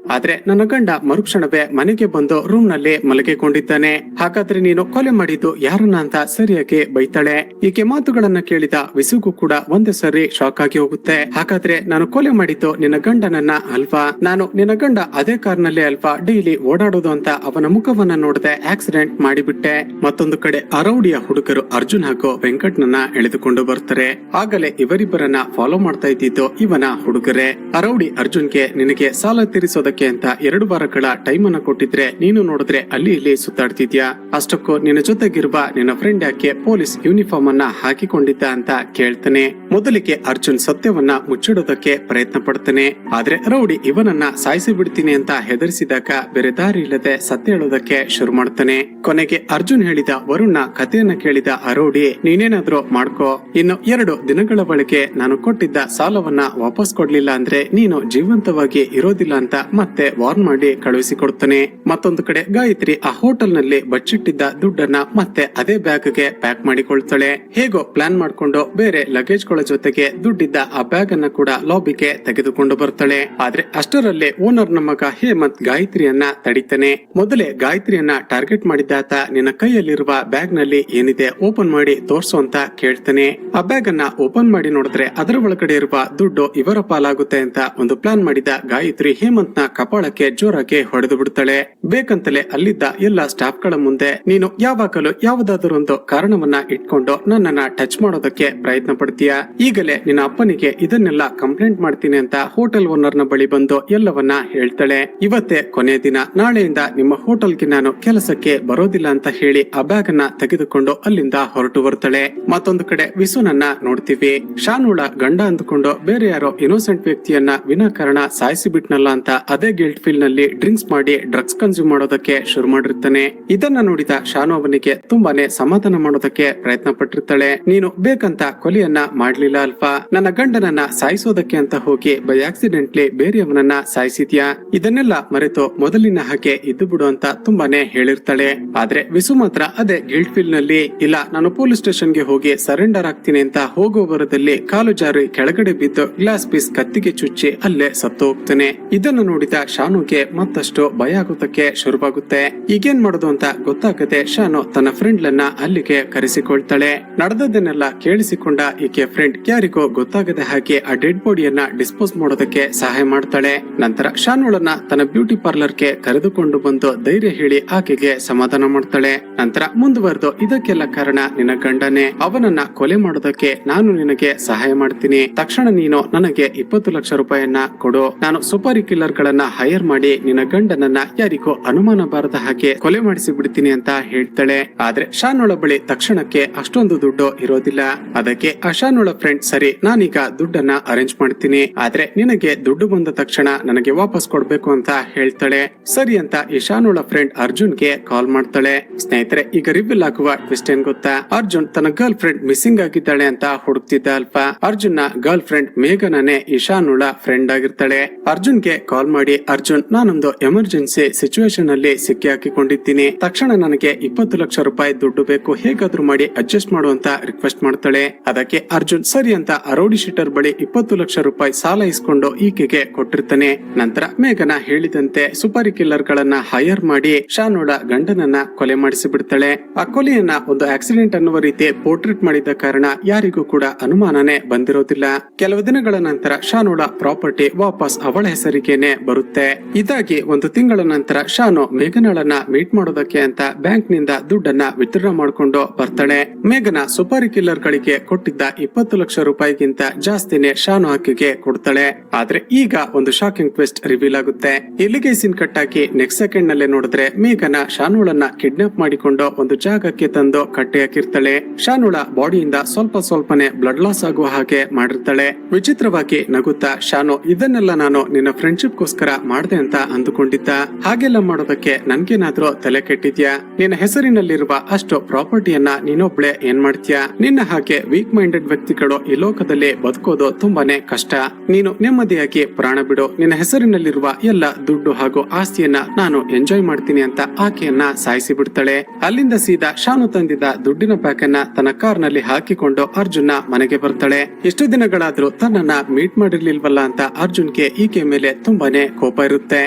ಆದ್ರೆ ನನ್ನ ಗಂಡ ಮರುಕ್ಷಣವೇ ಮನೆಗೆ ಬಂದು ರೂಮ್ ನಲ್ಲಿ ಮಲಗಿಕೊಂಡಿದ್ದಾನೆ. ಹಾಗಾದ್ರೆ ನೀನು ಕೊಲೆ ಮಾಡಿದ್ದು ಯಾರನ್ನ ಅಂತ ಸರಿಯಾಗಿ ಬೈತಾಳೆ. ಈಕೆ ಮಾತುಗಳನ್ನ ಕೇಳಿದ ವಿಸುಗೂ ಕೂಡ ಒಂದೇ ಸರಿ ಶಾಕ್ ಆಗಿ ಹೋಗುತ್ತೆ. ಹಾಗಾದ್ರೆ ನಾನು ಕೊಲೆ ಮಾಡಿದ್ದು ನಿನ್ನ ಗಂಡನನ್ನ ಅಲ್ವಾ? ನಾನು ನಿನ್ನ ಗಂಡ ಅದೇ ಕಾರ್ನಲ್ಲಿ ಅಲ್ವಾ ಡೈಲಿ ಓಡಾಡೋದು ಅಂತ ಅವನ ಮುಖವನ್ನ ನೋಡದೆ ಆಕ್ಸಿಡೆಂಟ್ ಮಾಡಿಬಿಟ್ಟೆ. ಮತ್ತೊಂದು ಕಡೆ ಅರೌಡಿಯ ಹುಡುಗರು ಅರ್ಜುನ್ ಹಾಗೂ ವೆಂಕಟ್ನನ್ನ ಎಳೆದುಕೊಂಡು ಬರ್ತಾರೆ. ಆಗಲೇ ಇವರಿಬ್ಬರನ್ನ ಫಾಲೋ ಮಾಡ್ತಾ ಇದ್ದಿದ್ದು ಇವನ ಹುಡುಗರೇ. ಅರೌಡಿ ಅರ್ಜುನ್ಗೆ, ನಿನಗೆ ಸಾಲ ತೀರಿಸೋದಕ್ಕೆ ಅಂತ 2 ವಾರಗಳ ಟೈಮ್ ಅನ್ನ ಕೊಟ್ಟಿದ್ರೆ ನೀನು ನೋಡಿದ್ರೆ ಅಲ್ಲಿ ಇಲ್ಲಿ ಸುತ್ತಾಡ್ತಿದ್ಯಾ. ಅಷ್ಟಕ್ಕೂ ನಿನ್ನ ಜೊತೆಗಿರುವ ನಿನ್ನ ಫ್ರೆಂಡ್ ಯಾಕೆ ಪೊಲೀಸ್ ಯೂನಿಫಾರ್ಮ್ ಅನ್ನ ಹಾಕಿಕೊಂಡಿದ್ದ ಅಂತ ಕೇಳ್ತಾನೆ. ಮೊದಲಿಗೆ ಅರ್ಜುನ್ ಸತ್ಯವನ್ನ ಮುಚ್ಚಿಡೋದಕ್ಕೆ ಪ್ರಯತ್ನ ಪಡ್ತಾನೆ. ಆದ್ರೆ ರೌಡಿ ಇವನನ್ನ ಸಾಯಿಸಿ ಬಿಡ್ತೀನಿ ಅಂತ ಹೆದರಿಸಿದಾಗ ಬೇರೆ ದಾರಿ ಇಲ್ಲದೆ ಸತ್ಯ ಹೇಳೋದಕ್ಕೆ ಶುರು ಮಾಡ್ತಾನೆ. ಕೊನೆಗೆ ಅರ್ಜುನ್ ಹೇಳಿದ ವರುಣ್ನ ಕಥೆಯನ್ನ ಕೇಳಿದ ಅರೌಡಿ, ನೀನೇನಾದ್ರೂ ಮಾಡ್ಕೋ, ಇನ್ನು 2 ದಿನಗಳ ಬಳಿಕೆ ನಾನು ಕೊಟ್ಟಿದ್ದ ಸಾಲವನ್ನ ವಾಪಸ್ ಕೊಡ್ಲಿಲ್ಲ ಅಂದ್ರೆ ನೀನು ಜೀವಂತವಾಗಿ ಇರೋದಿಲ್ಲ ಅಂತ ಮತ್ತೆ ವಾರ್ನ್ ಮಾಡಿ ಕಳುಹಿಸಿಕೊಡ್ತಾನೆ. ಮತ್ತೊಂದು ಕಡೆ ಗಾಯತ್ರಿ ಆ ಹೋಟೆಲ್ ನಲ್ಲಿ ಬಚ್ಚಿಟ್ಟಿದ್ದ ದುಡ್ಡನ್ನ ಮತ್ತೆ ಅದೇ ಬ್ಯಾಗ್ ಗೆ ಪ್ಯಾಕ್ ಮಾಡಿಕೊಳ್ತಾಳೆ. ಹೇಗೋ ಪ್ಲಾನ್ ಮಾಡ್ಕೊಂಡು ಬೇರೆ ಲಗೇಜ್ ಗಳ ಜೊತೆಗೆ ದುಡ್ಡಿದ್ದ ಆ ಬ್ಯಾಗ್ ಅನ್ನ ಕೂಡ ಲಾಬಿಗೆ ತೆಗೆದುಕೊಂಡು ಬರ್ತಾಳೆ. ಆದ್ರೆ ಅಷ್ಟರಲ್ಲಿ ಓನರ್ ನ ಮಗ ಹೇಮಂತ್ ಗಾಯತ್ರಿಯನ್ನ ತಡಿತಾನೆ. ಮೊದಲೇ ಗಾಯತ್ರಿಯನ್ನ ಟಾರ್ಗೆಟ್ ಮಾಡಿದ್ದಾತ ನಿನ್ನ ಕೈಯಲ್ಲಿರುವ ಬ್ಯಾಗ್ ನಲ್ಲಿ ಏನಿದೆ ಓಪನ್ ಮಾಡಿ ತೋರ್ಸು ಅಂತ ಕೇಳ್ತಾನೆ. ಆ ಬ್ಯಾಗ್ ಅನ್ನ ಓಪನ್ ಮಾಡಿ ನೋಡಿದ್ರೆ ಅದರ ಒಳಗಡೆ ಇರುವ ದುಡ್ಡು ಇವರ ಪಾಲಾಗುತ್ತೆ ಅಂತ ಒಂದು ಪ್ಲಾನ್ ಮಾಡಿದ ಗಾಯತ್ರಿ ಹೇಮಂತ್ ನ ಕಪಾಳಕ್ಕೆ ಜೋರಾಗಿ ಹೊಡೆದು ಬಿಡ್ತಾಳೆ. ಬೇಕಂತಲೇ ಅಲ್ಲಿದ್ದ ಎಲ್ಲ ಸ್ಟಾಫ್ ಗಳ ಮುಂದೆ, ನೀನು ಯಾವಾಗಲೂ ಯಾವುದಾದರೊಂದು ಕಾರಣವನ್ನ ಇಟ್ಕೊಂಡು ನನ್ನನ್ನ ಟಚ್ ಮಾಡೋದಕ್ಕೆ ಪ್ರಯತ್ನ ಪಡ್ತೀಯಾ? ಈಗಲೇ ನಿನ್ನ ಅಪ್ಪನಿಗೆ ಇದನ್ನೆಲ್ಲ ಕಂಪ್ಲೇಂಟ್ ಮಾಡ್ತೀನಿ ಅಂತ ಹೋಟೆಲ್ ಓನರ್ ನ ಬಳಿ ಬಂದು ಎಲ್ಲವನ್ನ ಹೇಳ್ತಾಳೆ. ಇವತ್ತೇ ಕೊನೆ ದಿನ, ನಾಳೆಯಿಂದ ನಿಮ್ಮ ಹೋಟೆಲ್ಗೆ ನಾನು ಕೆಲಸಕ್ಕೆ ಬರೋದಿಲ್ಲ ಅಂತ ಹೇಳಿ ಆ ಬ್ಯಾಗ್ ಅನ್ನ ತೆಗೆದುಕೊಂಡು ಅಲ್ಲಿಂದ ಹೊರಟು ಬರ್ತಾಳೆ. ಮತ್ತೊಂದು ಕಡೆ ವಿಸುನನ್ನ ನೋಡ್ತೀವಿ. ಶಾನುಳ ಗಂಡ ಅಂದುಕೊಂಡು ಬೇರೆ ಯಾರೋ ಇನ್ನೋಸೆಂಟ್ ವ್ಯಕ್ತಿಯನ್ನ ವಿನಾಕಾರಣ ಸಾಯಿಸಿ ಬಿಟ್ನಲ್ಲ ಅಂತ ಅದೇ ಗಿಲ್ಟ್ ಫೀಲ್ ನಲ್ಲಿ ಡ್ರಿಂಕ್ಸ್ ಮಾಡಿ ಡ್ರಗ್ಸ್ ಕನ್ಸ್ಯೂಮ್ ಮಾಡೋದಕ್ಕೆ ಶುರು ಮಾಡಿರ್ತಾನೆ. ಇದನ್ನ ನೋಡಿದ ಶಾನು ಅವನಿಗೆ ತುಂಬಾನೇ ಸಮಾಧಾನ ಮಾಡೋದಕ್ಕೆ ಪ್ರಯತ್ನ ಪಟ್ಟಿರ್ತಾಳೆ. ನೀನು ಬೇಕಂತ ಕೊಲೆಯನ್ನ ಮಾಡ್ಲಿಲ್ಲ ಅಲ್ವಾ? ನನ್ನ ಗಂಡನನ್ನ ಸಾಯಿಸೋದಕ್ಕೆ ಅಂತ ಹೋಗಿ ಬೈ ಆಕ್ಸಿಡೆಂಟ್ಲಿ ಬೇರೆಯವನನ್ನ ಸಾಯಿಸಿದ್ಯಾ? ಇದನ್ನೆಲ್ಲ ಮರೆತು ಮೊದಲಿನ ಹಾಗೆ ಇದ್ದು ಬಿಡು ಅಂತ ತುಂಬಾನೇ ಹೇಳಿರ್ತಾಳೆ. ಆದ್ರೆ ವಿಸು ಮಾತ್ರ ಅದೇ ಗಿಲ್ಟ್ ಫೀಲ್ ನಲ್ಲಿ, ಇಲ್ಲ ನಾನು ಪೊಲೀಸ್ ಸ್ಟೇಷನ್ ಗೆ ಹೋಗಿ ಸರೆಂಡರ್ ಆಗ್ತೀನಿ ಅಂತ ಹೋಗುವವರದಲ್ಲಿ ಕಾಲು ಜಾರಿ ಕೆಳಗಡೆ ಬಿದ್ದು ಗ್ಲಾಸ್ ಪೀಸ್ ಕತ್ತಿಗೆ ಚುಚ್ಚಿ ಅಲ್ಲೇ ಸತ್ತು ಹೋಗ್ತಾನೆ. ಇದನ್ನು ನೋಡಿದ ಶಾನುಗೆ ಮತ್ತಷ್ಟು ಭಯ ಆಗೋದಕ್ಕೆ ಶುರುವಾಗುತ್ತೆ. ಈಗೇನ್ ಮಾಡೋದು ಅಂತ ಗೊತ್ತಾಗದೆ ಶಾನು ತನ್ನ ಫ್ರೆಂಡ್ಲನ್ನ ಅಲ್ಲಿಗೆ ಕರೆಸಿಕೊಳ್ತಾಳೆ. ನಡೆದದನ್ನೆಲ್ಲ ಕೇಳಿಸಿಕೊಂಡ ಈಕೆ ಫ್ರೆಂಡ್ ಯಾರಿಗೋ ಗೊತ್ತಾಗದೆ ಹಾಗೆ ಆ ಡೆಡ್ ಬಾಡಿಯನ್ನ ಡಿಸ್ಪೋಸ್ ಮಾಡೋದಕ್ಕೆ ಸಹಾಯ ಮಾಡ್ತಾಳೆ. ನಂತರ ಶಾನುಳನ್ನ ತನ್ನ ಬ್ಯೂಟಿ ಪಾರ್ಲರ್ ಗೆ ಕರೆದುಕೊಂಡು ಬಂದು ಧೈರ್ಯ ಹೇಳಿ ಆಕೆಗೆ ಸಮಾಧಾನ ಮಾಡ್ತಾಳೆ. ನಂತರ ಮುಂದುವರೆದು, ಇದಕ್ಕೆಲ್ಲ ಕಾರಣ ನಿನ್ನ ಗಂಡನೇ, ಅವನನ್ನ ಕೊಲೆ ಮಾಡೋದಕ್ಕೆ ನಾನು ನಿನಗೆ ಸಹಾಯ ಮಾಡ್ತೀನಿ. ತಕ್ಷಣ ನೀನು ನನಗೆ 20 ಲಕ್ಷ ರೂಪಾಯಿಯನ್ನ ಕೊಡು. ನಾನು ಸುಪಾರಿ ಕಿಲ್ಲರ್ ಗಳನ್ನ ಹೈರ್ ಮಾಡಿ ನಿನ್ನ ಗಂಡನನ್ನ ಯಾರಿಗೂ ಅನುಮಾನ ಬಾರದ ಹಾಗೆ ಕೊಲೆ ಮಾಡಿಸಿ ಬಿಡ್ತೀನಿ ಅಂತ ಹೇಳ್ತಾಳೆ. ಆದ್ರೆ ಶಾನುಳ ಬಳಿ ತಕ್ಷಣಕ್ಕೆ ಅಷ್ಟೊಂದು ದುಡ್ಡು ಇರೋದಿಲ್ಲ. ಅದಕ್ಕೆ ಆ ಶಾನುಳ ಫ್ರೆಂಡ್, ಸರಿ ನಾನೀಗ ದುಡ್ಡನ್ನ ಅರೇಂಜ್ ಮಾಡ್ತೀನಿ, ಆದ್ರೆ ನಿನಗೆ ದುಡ್ಡು ಬಂದ ತಕ್ಷಣ ನನಗೆ ವಾಪಸ್ ಕೊಡ್ಬೇಕು ಅಂತ ಹೇಳ್ತಾಳೆ. ಸರಿ ಅಂತ ಈ ಶಾನುಳ ಫ್ರೆಂಡ್ ಅರ್ಜುನ್ಗೆ ಕಾಲ್ ಮಾಡ್ತಾಳೆ. ಸ್ನೇಹಿತರೆ, ಈಗ ರಿವೀಲ್ ಆಗುವ ಟ್ವಿಸ್ಟ್ ಏನ್ ಗೊತ್ತಾ? ಅರ್ಜುನ್ ತನ್ನ ಗರ್ಲ್ ಫ್ರೆಂಡ್ ಮಿಸ್ಸಿಂಗ್ ಆಗಿದ್ದಾಳೆ ಅಂತ ಹುಡುಕ್ತಿದ್ದ ಅಲ್ವಾ? ಅರ್ಜುನ್ ನ ಗರ್ಲ್ ಫ್ರೆಂಡ್ ಮೇಘನನೇ ಈ ಶಾನುಳ ಫ್ರೆಂಡ್ ಆಗಿರ್ತಾಳೆ. ಅರ್ಜುನ್ಗೆ ಕಾಲ್ ಮಾಡಿ, ಅರ್ಜುನ್ ನಾನೊಂದು ಎಮರ್ಜೆನ್ಸಿ ಸಿಚುವೇಶನ್ ಅಲ್ಲಿ ಸಿಕ್ಕಿ ಹಾಕಿಕೊಂಡಿದ್ದೀನಿ, ತಕ್ಷಣ ನನಗೆ 20 ಲಕ್ಷ ರೂಪಾಯಿ ದುಡ್ಡು ಬೇಕು, ಹೇಗಾದ್ರೂ ಮಾಡಿ ಅಡ್ಜಸ್ಟ್ ಮಾಡು ಅಂತ ರಿಕ್ವೆಸ್ಟ್ ಮಾಡ್ತಾಳೆ. ಅದಕ್ಕೆ ಅರ್ಜುನ್ ಸರಿ ಅಂತ ಅರೌಡಿ ಶೀಟರ್ ಬಳಿ 20 ಲಕ್ಷ ರೂಪಾಯಿ ಸಾಲ ಇಸ್ಕೊಂಡು ಈಕೆಗೆ ಕೊಟ್ಟಿರ್ತಾನೆ. ನಂತರ ಮೇಘನ ಹೇಳಿದಂತೆ ಸುಪಾರಿ ಕಿಲ್ಲರ್ ಗಳನ್ನ ಹೈರ್ ಮಾಡಿ ಶಾನುಳ ಗಂಡನನ್ನ ಕೊಲೆ ಮಾಡಿಸಿ ಬಿಡ್ತಾಳೆ. ಆ ಕೊಲೆಯನ್ನ ಒಂದು ಆಕ್ಸಿಡೆಂಟ್ ಅನ್ನುವ ರೀತಿ ಪೋರ್ಟ್ರೇಟ್ ಮಾಡಿದ ಕಾರಣ ಯಾರಿಗೂ ಕೂಡ ಅನುಮಾನನೇ ಬಂದಿರೋದಿಲ್ಲ. ಕೆಲವು ದಿನಗಳ ನಂತರ ಶಾನುಳ ಪ್ರಾಪರ್ಟಿ ವಾಪಸ್ ಅವಳ ಹೆಸರಿಗೇನೆ ಬರುತ್ತೆ. ಇದಾಗಿ 1 ತಿಂಗಳ ನಂತರ ಶಾನು ಮೇಘನಳನ್ನ ಮೀಟ್ ಮಾಡೋದಕ್ಕೆ ಅಂತ ಬ್ಯಾಂಕ್ ನಿಂದ ದುಡ್ಡನ್ನ ವಿತ್ಡ್ರಾ ಮಾಡ್ಕೊಂಡು ಬರ್ತಾಳೆ. ಮೇಘನ ಸುಪಾರಿ ಕಿಲ್ಲರ್ ಗಳಿಗೆ ಕೊಟ್ಟಿದ್ದ 20 ಲಕ್ಷ ರೂಪಾಯಿಗಿಂತ ಜಾಸ್ತಿನೇ ಶಾನು ಆಕೆಗೆ ಕೊಡ್ತಾಳೆ. ಆದ್ರೆ ಈಗ ಒಂದು ಶಾಕಿಂಗ್ ಟ್ವಿಸ್ಟ್ ರಿವೀಲ್ ಆಗುತ್ತೆ. ಇಲ್ಲಿಗೆ ಸೀನ್ ಕಟ್ ಆಗಿ ನೆಕ್ಸ್ಟ್ ಸೆಕೆಂಡ್ ನಲ್ಲೇ ನೋಡಿದ್ರೆ ಮೇಘನ ಶಾನುಳನ್ನ ಕಿಡ್ನಾಪ್ ಮಾಡಿಕೊಂಡು ಒಂದು ಜಾಗಕ್ಕೆ ತಂದು ಕಟ್ಟಿ ಹಾಕಿರ್ತಾಳೆ. ಶಾನುಳ ಬಾಡಿಯಿಂದ ಸ್ವಲ್ಪನೇ ಬ್ಲಡ್ ಲಾಸ್ ಆಗುವ ಹಾಗೆ ಮಾಡಿರ್ತಾಳೆ. ವಿಚಿತ್ರವಾಗಿ ನಗುತ್ತಾ ಶಾನು, ಇದನ್ನೆಲ್ಲ ನಾನು ನಿನ್ನ ಫ್ರೆಂಡ್ಶಿಪ್ ಗೋಸ್ಕರ ಮಾಡ್ದೆ ಅಂತ ಅಂದುಕೊಂಡಿದ್ದ, ಹಾಗೆಲ್ಲ ಇದೆಲ್ಲ ಮಾಡೋದಕ್ಕೆ ನನ್ಗೇನಾದ್ರೂ ತಲೆ ಕೆಟ್ಟಿದ್ಯಾ? ನಿನ್ನ ಹೆಸರಿನಲ್ಲಿರುವ ಅಷ್ಟು ಪ್ರಾಪರ್ಟಿಯನ್ನ ನೀನೊಬ್ಳೆ ಏನ್ ಮಾಡ್ತೀಯಾ? ನಿನ್ನ ಹಾಗೆ ವೀಕ್ ಮೈಂಡೆಡ್ ವ್ಯಕ್ತಿಗಳು ಈ ಲೋಕದಲ್ಲಿ ಬದುಕೋದು ತುಂಬಾನೇ ಕಷ್ಟ. ನೀನು ನೆಮ್ಮದಿಯಾಗಿ ಪ್ರಾಣ ಬಿಡು. ನಿನ್ನ ಹೆಸರಿನಲ್ಲಿರುವ ಎಲ್ಲ ದುಡ್ಡು ಹಾಗೂ ಆಸ್ತಿಯನ್ನ ನಾನು ಎಂಜಾಯ್ ಮಾಡ್ತೀನಿ ಅಂತ ಆಕೆಯನ್ನ ಸಾಯಿಸಿ ಬಿಡ್ತಾಳೆ. ಅಲ್ಲಿಂದ ಸೀದಾ ಶಾನು ತಂದಿದ್ದ ದುಡ್ಡಿನ ಪ್ಯಾಕ್ ಅನ್ನ ತನ್ನ ಕಾರ್ ನಲ್ಲಿ ಹಾಕಿಕೊಂಡು ಅರ್ಜುನ್ ಮನೆಗೆ ಬರ್ತಾಳೆ. ಎಷ್ಟು ದಿನಗಳಾದ್ರೂ ತನ್ನನ್ನ ಮೀಟ್ ಮಾಡಿರ್ಲಿಲ್ವಲ್ಲ ಅಂತ ಅರ್ಜುನ್ಗೆ ಈಕೆ ಮೇಲೆ ತುಂಬಾನೇ ಕೋಪ ಇರುತ್ತೆ.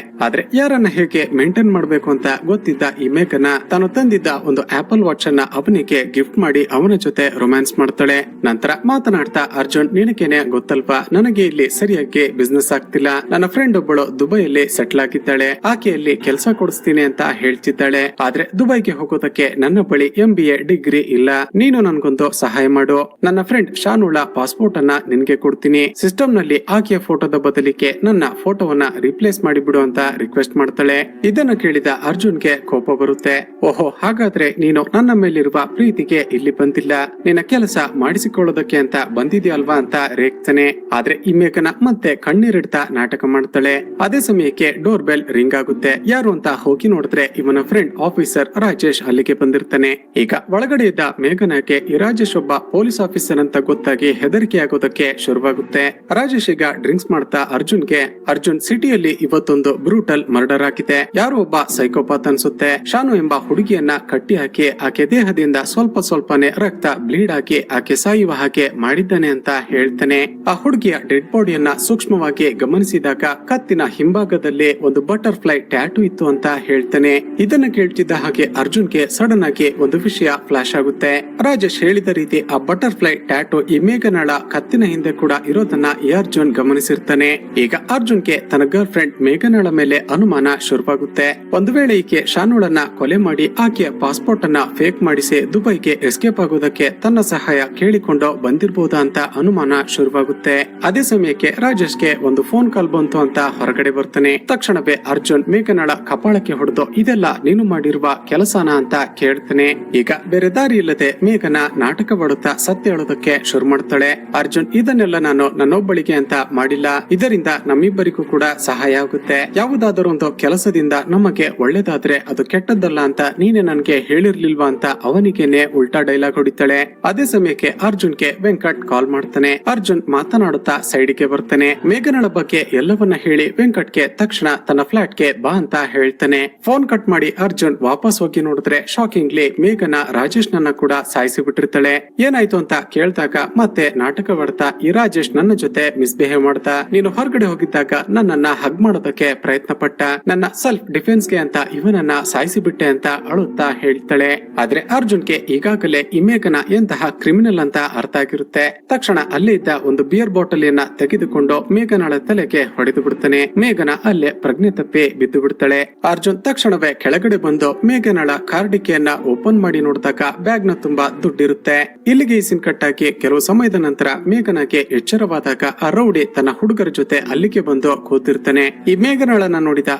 ಆದ್ರೆ ಯಾರನ್ನ ಹೇಗೆ ಮೇಂಟೈನ್ ಮಾಡ್ಬೇಕು ಅಂತ ಗೊತ್ತಿದ್ದ ಈ ಮೇಘನ ತಾನು ತಂದಿದ್ದ ಒಂದು ಆಪಲ್ ವಾಚ್ ಅನ್ನ ಅವನಿಗೆ ಗಿಫ್ಟ್ ಮಾಡಿ ಅವನ ಜೊತೆ ರೊಮ್ಯಾನ್ಸ್ ಮಾಡ್ತಾಳೆ. ನಂತರ ಮಾತನಾಡ್ತಾ ಅರ್ಜುನ್, ನಿನಗೇನೆ ಗೊತ್ತಲ್ವಾ, ನನಗೆ ಇಲ್ಲಿ ಸರಿಯಾಗಿ ಬಿಸ್ನೆಸ್ ಆಗ್ತಿಲ್ಲ. ನನ್ನ ಫ್ರೆಂಡ್ ಒಬ್ಬಳು ದುಬೈಯಲ್ಲಿ ಸೆಟ್ಲ್ ಆಗಿದ್ದಾಳೆ. ಆಕೆಯಲ್ಲಿ ಕೆಲಸ ಕೊಡಿಸ್ತೀನಿ ಅಂತ ಹೇಳ್ತಿದ್ದಾಳೆ. ಆದ್ರೆ ದುಬೈಗೆ ಹೋಗೋದಕ್ಕೆ ನನ್ನ ಬಳಿ MBA ಡಿಗ್ರಿ ಇಲ್ಲ. ನೀನು ನನ್ಗೊಂದು ಸಹಾಯ ಮಾಡು. ನನ್ನ ಫ್ರೆಂಡ್ ಶಾನುಳ ಪಾಸ್ಪೋರ್ಟ್ ಅನ್ನ ನಿನ್ಗೆ ಕೊಡ್ತೀನಿ. ಸಿಸ್ಟಮ್ ನಲ್ಲಿ ಆಕೆಯ ಫೋಟೋದ ಬದಲಿಗೆ ನನ್ನ ಫೋಟೋವನ್ನ ರಿಪ್ಲೇಸ್ ಮಾಡಿಬಿಡು ಅಂತ ರಿಕ್ವೆಸ್ಟ್ ಮಾಡ್ತಾಳೆ. ಇದನ್ನ ಕೇಳಿದ ಅರ್ಜುನ್ಗೆ ಕೋಪ ಬರುತ್ತೆ. ಓಹೋ, ಹಾಗಾದ್ರೆ ನೀನು ನನ್ನ ಮೇಲಿರುವ ಪ್ರೀತಿಗೆ ಇಲ್ಲಿ ಬಂದಿಲ್ಲ, ನಿನ್ನ ಕೆಲಸ ಮಾಡಿಸಿಕೊಳ್ಳೋದಕ್ಕೆ ಅಂತ ಬಂದಿದ್ಯಲ್ವಾ ಅಂತ ರೇಗ್ತಾನೆ. ಆದ್ರೆ ಈ ಮೇಘನ ಮತ್ತೆ ಕಣ್ಣೀರಿಡ್ತಾ ನಾಟಕ ಮಾಡ್ತಾಳೆ. ಅದೇ ಸಮಯಕ್ಕೆ ಡೋರ್ ಬೆಲ್ ರಿಂಗ್ ಆಗುತ್ತೆ. ಯಾರು ಅಂತ ಹೋಗಿ ನೋಡಿದ್ರೆ ಇವನ ಫ್ರೆಂಡ್ ಆಫೀಸರ್ ರಾಜೇಶ್ ಅಲ್ಲಿಗೆ ಬಂದಿರ್ತಾನೆ. ಈಗ ಒಳಗಡೆ ಇದ್ದ ಮೇಘನಕ್ಕೆ ಈ ರಾಜೇಶ್ ಒಬ್ಬ ಪೊಲೀಸ್ ಆಫೀಸರ್ ಅಂತ ಗೊತ್ತಾಗಿ ಹೆದರಿಕೆ ಆಗೋದಕ್ಕೆ ಶುರುವಾಗುತ್ತೆ. ರಾಜೇಶ್ ಈಗ ಡ್ರಿಂಕ್ಸ್ ಮಾಡ್ತಾ ಅರ್ಜುನ್ಗೆ, ಅರ್ಜುನ್, ಸಿಟಿಯಲ್ಲಿ ಇವತ್ತೊಂದು ಬ್ರೂಟಲ್ ಮರ್ಡರ್ ಆಗಿದೆ. ಯಾರೋ ಒಬ್ಬ ಸೈಕೋಪಾತ್ ಅನ್ಸುತ್ತೆ. ಶಾನು ಎಂಬ ಹುಡುಗಿಯನ್ನ ಕಟ್ಟಿ ಹಾಕಿ ಆಕೆ ದೇಹದಿಂದ ಸ್ವಲ್ಪ ಸ್ವಲ್ಪನೇ ರಕ್ತ ಬ್ಲೀಡ್ ಆಗಿ ಆಕೆ ಸಾಯುವ ಹಾಗೆ ಮಾಡಿದ್ದಾನೆ ಅಂತ ಹೇಳ್ತಾನೆ. ಆ ಹುಡುಗಿಯ ಡೆಡ್ ಬಾಡಿಯನ್ನ ಸೂಕ್ಷ್ಮವಾಗಿ ಗಮನಿಸಿದಾಗ ಕತ್ತಿನ ಹಿಂಭಾಗದಲ್ಲಿ ಒಂದು ಬಟರ್ಫ್ಲೈ ಟ್ಯಾಟೂ ಇತ್ತು ಅಂತ ಹೇಳ್ತಾನೆ. ಇದನ್ನ ಕೇಳ್ತಿದ್ದ ಹಾಗೆ ಅರ್ಜುನ್ಗೆ ಸಡನ್ ಆಗಿ ಒಂದು ವಿಷಯ ಫ್ಲಾಶ್ ಆಗುತ್ತೆ. ರಾಜೇಶ್ ಹೇಳಿದ ರೀತಿ ಆ ಬಟರ್ಫ್ಲೈ ಟ್ಯಾಟೂ ಈ ಮೇಘನಾಳ ಕತ್ತಿನ ಹಿಂದೆ ಕೂಡ ಇರೋದನ್ನ ಈ ಅರ್ಜುನ್ ಗಮನಿಸಿರ್ತಾನೆ. ಈಗ ಅರ್ಜುನ್ಗೆ ತನ್ನ ಗರ್ಲ್ ಫ್ರೆಂಡ್ ಮೇಘನಾಳ ಮೇಲೆ ಅನುಮಾನ ಶುರುವಾಗುತ್ತೆ. ಒಂದು ವೇಳೆ ಈಕೆ ಶಾನುಳನ್ನ ಕೊಲೆ ಮಾಡಿ ಆಕೆಯ ಪಾಸ್ಪೋರ್ಟ್ ಅನ್ನ ಫೇಕ್ ಮಾಡಿಸಿ ದುಬೈಗೆ ಎಸ್ಕೇಪ್ ಆಗೋದಕ್ಕೆ ತನ್ನ ಸಹಾಯ ಕೇಳಿಕೊಂಡು ಬಂದಿರಬಹುದಾ ಅಂತ ಅನುಮಾನ ಶುರುವಾಗುತ್ತೆ. ಅದೇ ಸಮಯಕ್ಕೆ ರಾಜೇಶ್ಗೆ ಒಂದು ಫೋನ್ ಕಾಲ್ ಬಂತು ಅಂತ ಹೊರಗಡೆ ಬರ್ತಾನೆ. ತಕ್ಷಣವೇ ಅರ್ಜುನ್ ಮೇಘನಾಳ ಕಪಾಳಕ್ಕೆ ಹೊಡೆದು, ಇದೆಲ್ಲ ನೀನು ಮಾಡಿರುವ ಕೆಲಸನ ಅಂತ ಕೇಳ್ತಾನೆ. ಈಗ ಬೇರೆ ದಾರಿ ಇಲ್ಲದೆ ಮೇಘನ ನಾಟಕವಾಡುತ್ತಾ ಸತ್ಯ ಹೇಳೋದಕ್ಕೆ ಶುರು ಮಾಡ್ತಾಳೆ. ಅರ್ಜುನ್, ಇದನ್ನೆಲ್ಲ ನಾನು ನನ್ನೊಬ್ಬಳಿಗೆ ಅಂತ ಮಾಡಿಲ್ಲ. ಇದರಿಂದ ನಮ್ಮಿಬ್ಬರಿಗೂ ಕೂಡ ಸಹಾಯ ಆಗುತ್ತೆ. ಯಾವುದಾದರೂ ಒಂದು ಕೆಲಸದಿಂದ ನಮಗೆ ಒಳ್ಳೇದಾದ್ರೆ ಅದು ಕೆಟ್ಟದ್ದಲ್ಲ ಅಂತ ನೀನೆ ನನ್ಗೆ ಹೇಳಿರ್ಲಿಲ್ವಾ ಅಂತ ಅವನಿಗೇನೆ ಉಲ್ಟಾ ಡೈಲಾಗ್ ಹೊಡಿತಾಳೆ. ಅದೇ ಸಮಯಕ್ಕೆ ಅರ್ಜುನ್ಗೆ ವೆಂಕಟ್ ಕಾಲ್ ಮಾಡ್ತಾನೆ. ಅರ್ಜುನ್ ಮಾತನಾಡುತ್ತಾ ಸೈಡ್ಗೆ ಬರ್ತಾನೆ. ಮೇಘನಳ ಬಗ್ಗೆ ಎಲ್ಲವನ್ನ ಹೇಳಿ ವೆಂಕಟ್ಗೆ ತಕ್ಷಣ ತನ್ನ ಫ್ಲಾಟ್ಗೆ ಬಾ ಅಂತ ಹೇಳ್ತಾನೆ. ಫೋನ್ ಕಟ್ ಮಾಡಿ ಅರ್ಜುನ್ ವಾಪಸ್ ಹೋಗಿ ನೋಡಿದ್ರೆ ಶಾಕಿಂಗ್ಲಿ ಮೇಘನ ರಾಜೇಶ್ ನನ್ನ ಕೂಡ ಸಾಯಿಸಿ ಬಿಟ್ಟಿರ್ತಾಳೆ. ಏನಾಯ್ತು ಅಂತ ಕೇಳಿದಾಗ ಮತ್ತೆ ನಾಟಕವಾಡ್ತಾ, ಈ ರಾಜೇಶ್ ನನ್ನ ಜೊತೆ ಮಿಸ್ಬಿಹೇವ್ ಮಾಡ್ತಾ, ನೀನು ಹೊರಗಡೆ ಹೋಗಿದ್ದಾಗ ನನ್ನನ್ನ ಹಗ್ ಮಾಡೋದಕ್ಕೆ ಪ್ರಯತ್ನ ಪಟ್ಟ, ನನ್ನ ಸೆಲ್ಫ್ ಡಿಫೆನ್ಸ್ ಗೆ ಅಂತ ಇವನನ್ನ ಸಾಯಿಸಿ ಬಿಟ್ಟೆ ಅಂತ ಅಳುತ್ತಾ ಹೇಳ್ತಾಳೆ. ಆದ್ರೆ ಅರ್ಜುನ್ಗೆ ಈಗಾಗಲೇ ಈ ಮೇಘನ ಎಂತಹ ಕ್ರಿಮಿನಲ್ ಅಂತ ಅರ್ಥ ಆಗಿರುತ್ತೆ. ತಕ್ಷಣ ಅಲ್ಲೇ ಇದ್ದ ಒಂದು ಬಿಯರ್ ಬಾಟಲಿಯನ್ನ ತೆಗೆದುಕೊಂಡು ಮೇಘನಾಳ ತಲೆಗೆ ಹೊಡೆದು ಬಿಡ್ತಾನೆ. ಮೇಘನ ಅಲ್ಲೇ ಪ್ರಜ್ಞೆ ತಪ್ಪಿ ಬಿದ್ದು ಬಿಡ್ತಾಳೆ. ಅರ್ಜುನ್ ತಕ್ಷಣವೇ ಕೆಳಗಡೆ ಬಂದು ಮೇಘನಾಳ ಕಾರ್ಡಿಕೆಯನ್ನ ಓಪನ್ ಮಾಡಿ ನೋಡಿದಾಗ ಬ್ಯಾಗ್ ನ ತುಂಬಾ ದುಡ್ಡಿರುತ್ತೆ. ಇಲ್ಲಿಗೆ ಈ ಸೀನ್ ಕಟ್ ಆಗಿ ಕೆಲವು ಸಮಯದ ನಂತರ ಮೇಘನಾಗೆ ಎಚ್ಚರವಾದಾಗ ಆ ರೌಡಿ ತನ್ನ ಹುಡುಗರ ಜೊತೆ ಅಲ್ಲಿಗೆ ಬಂದು ಕೂತಿರ್ತಾನೆ. ಈ ಮೇಘನಾಳನ್ನ ನೋಡಿದ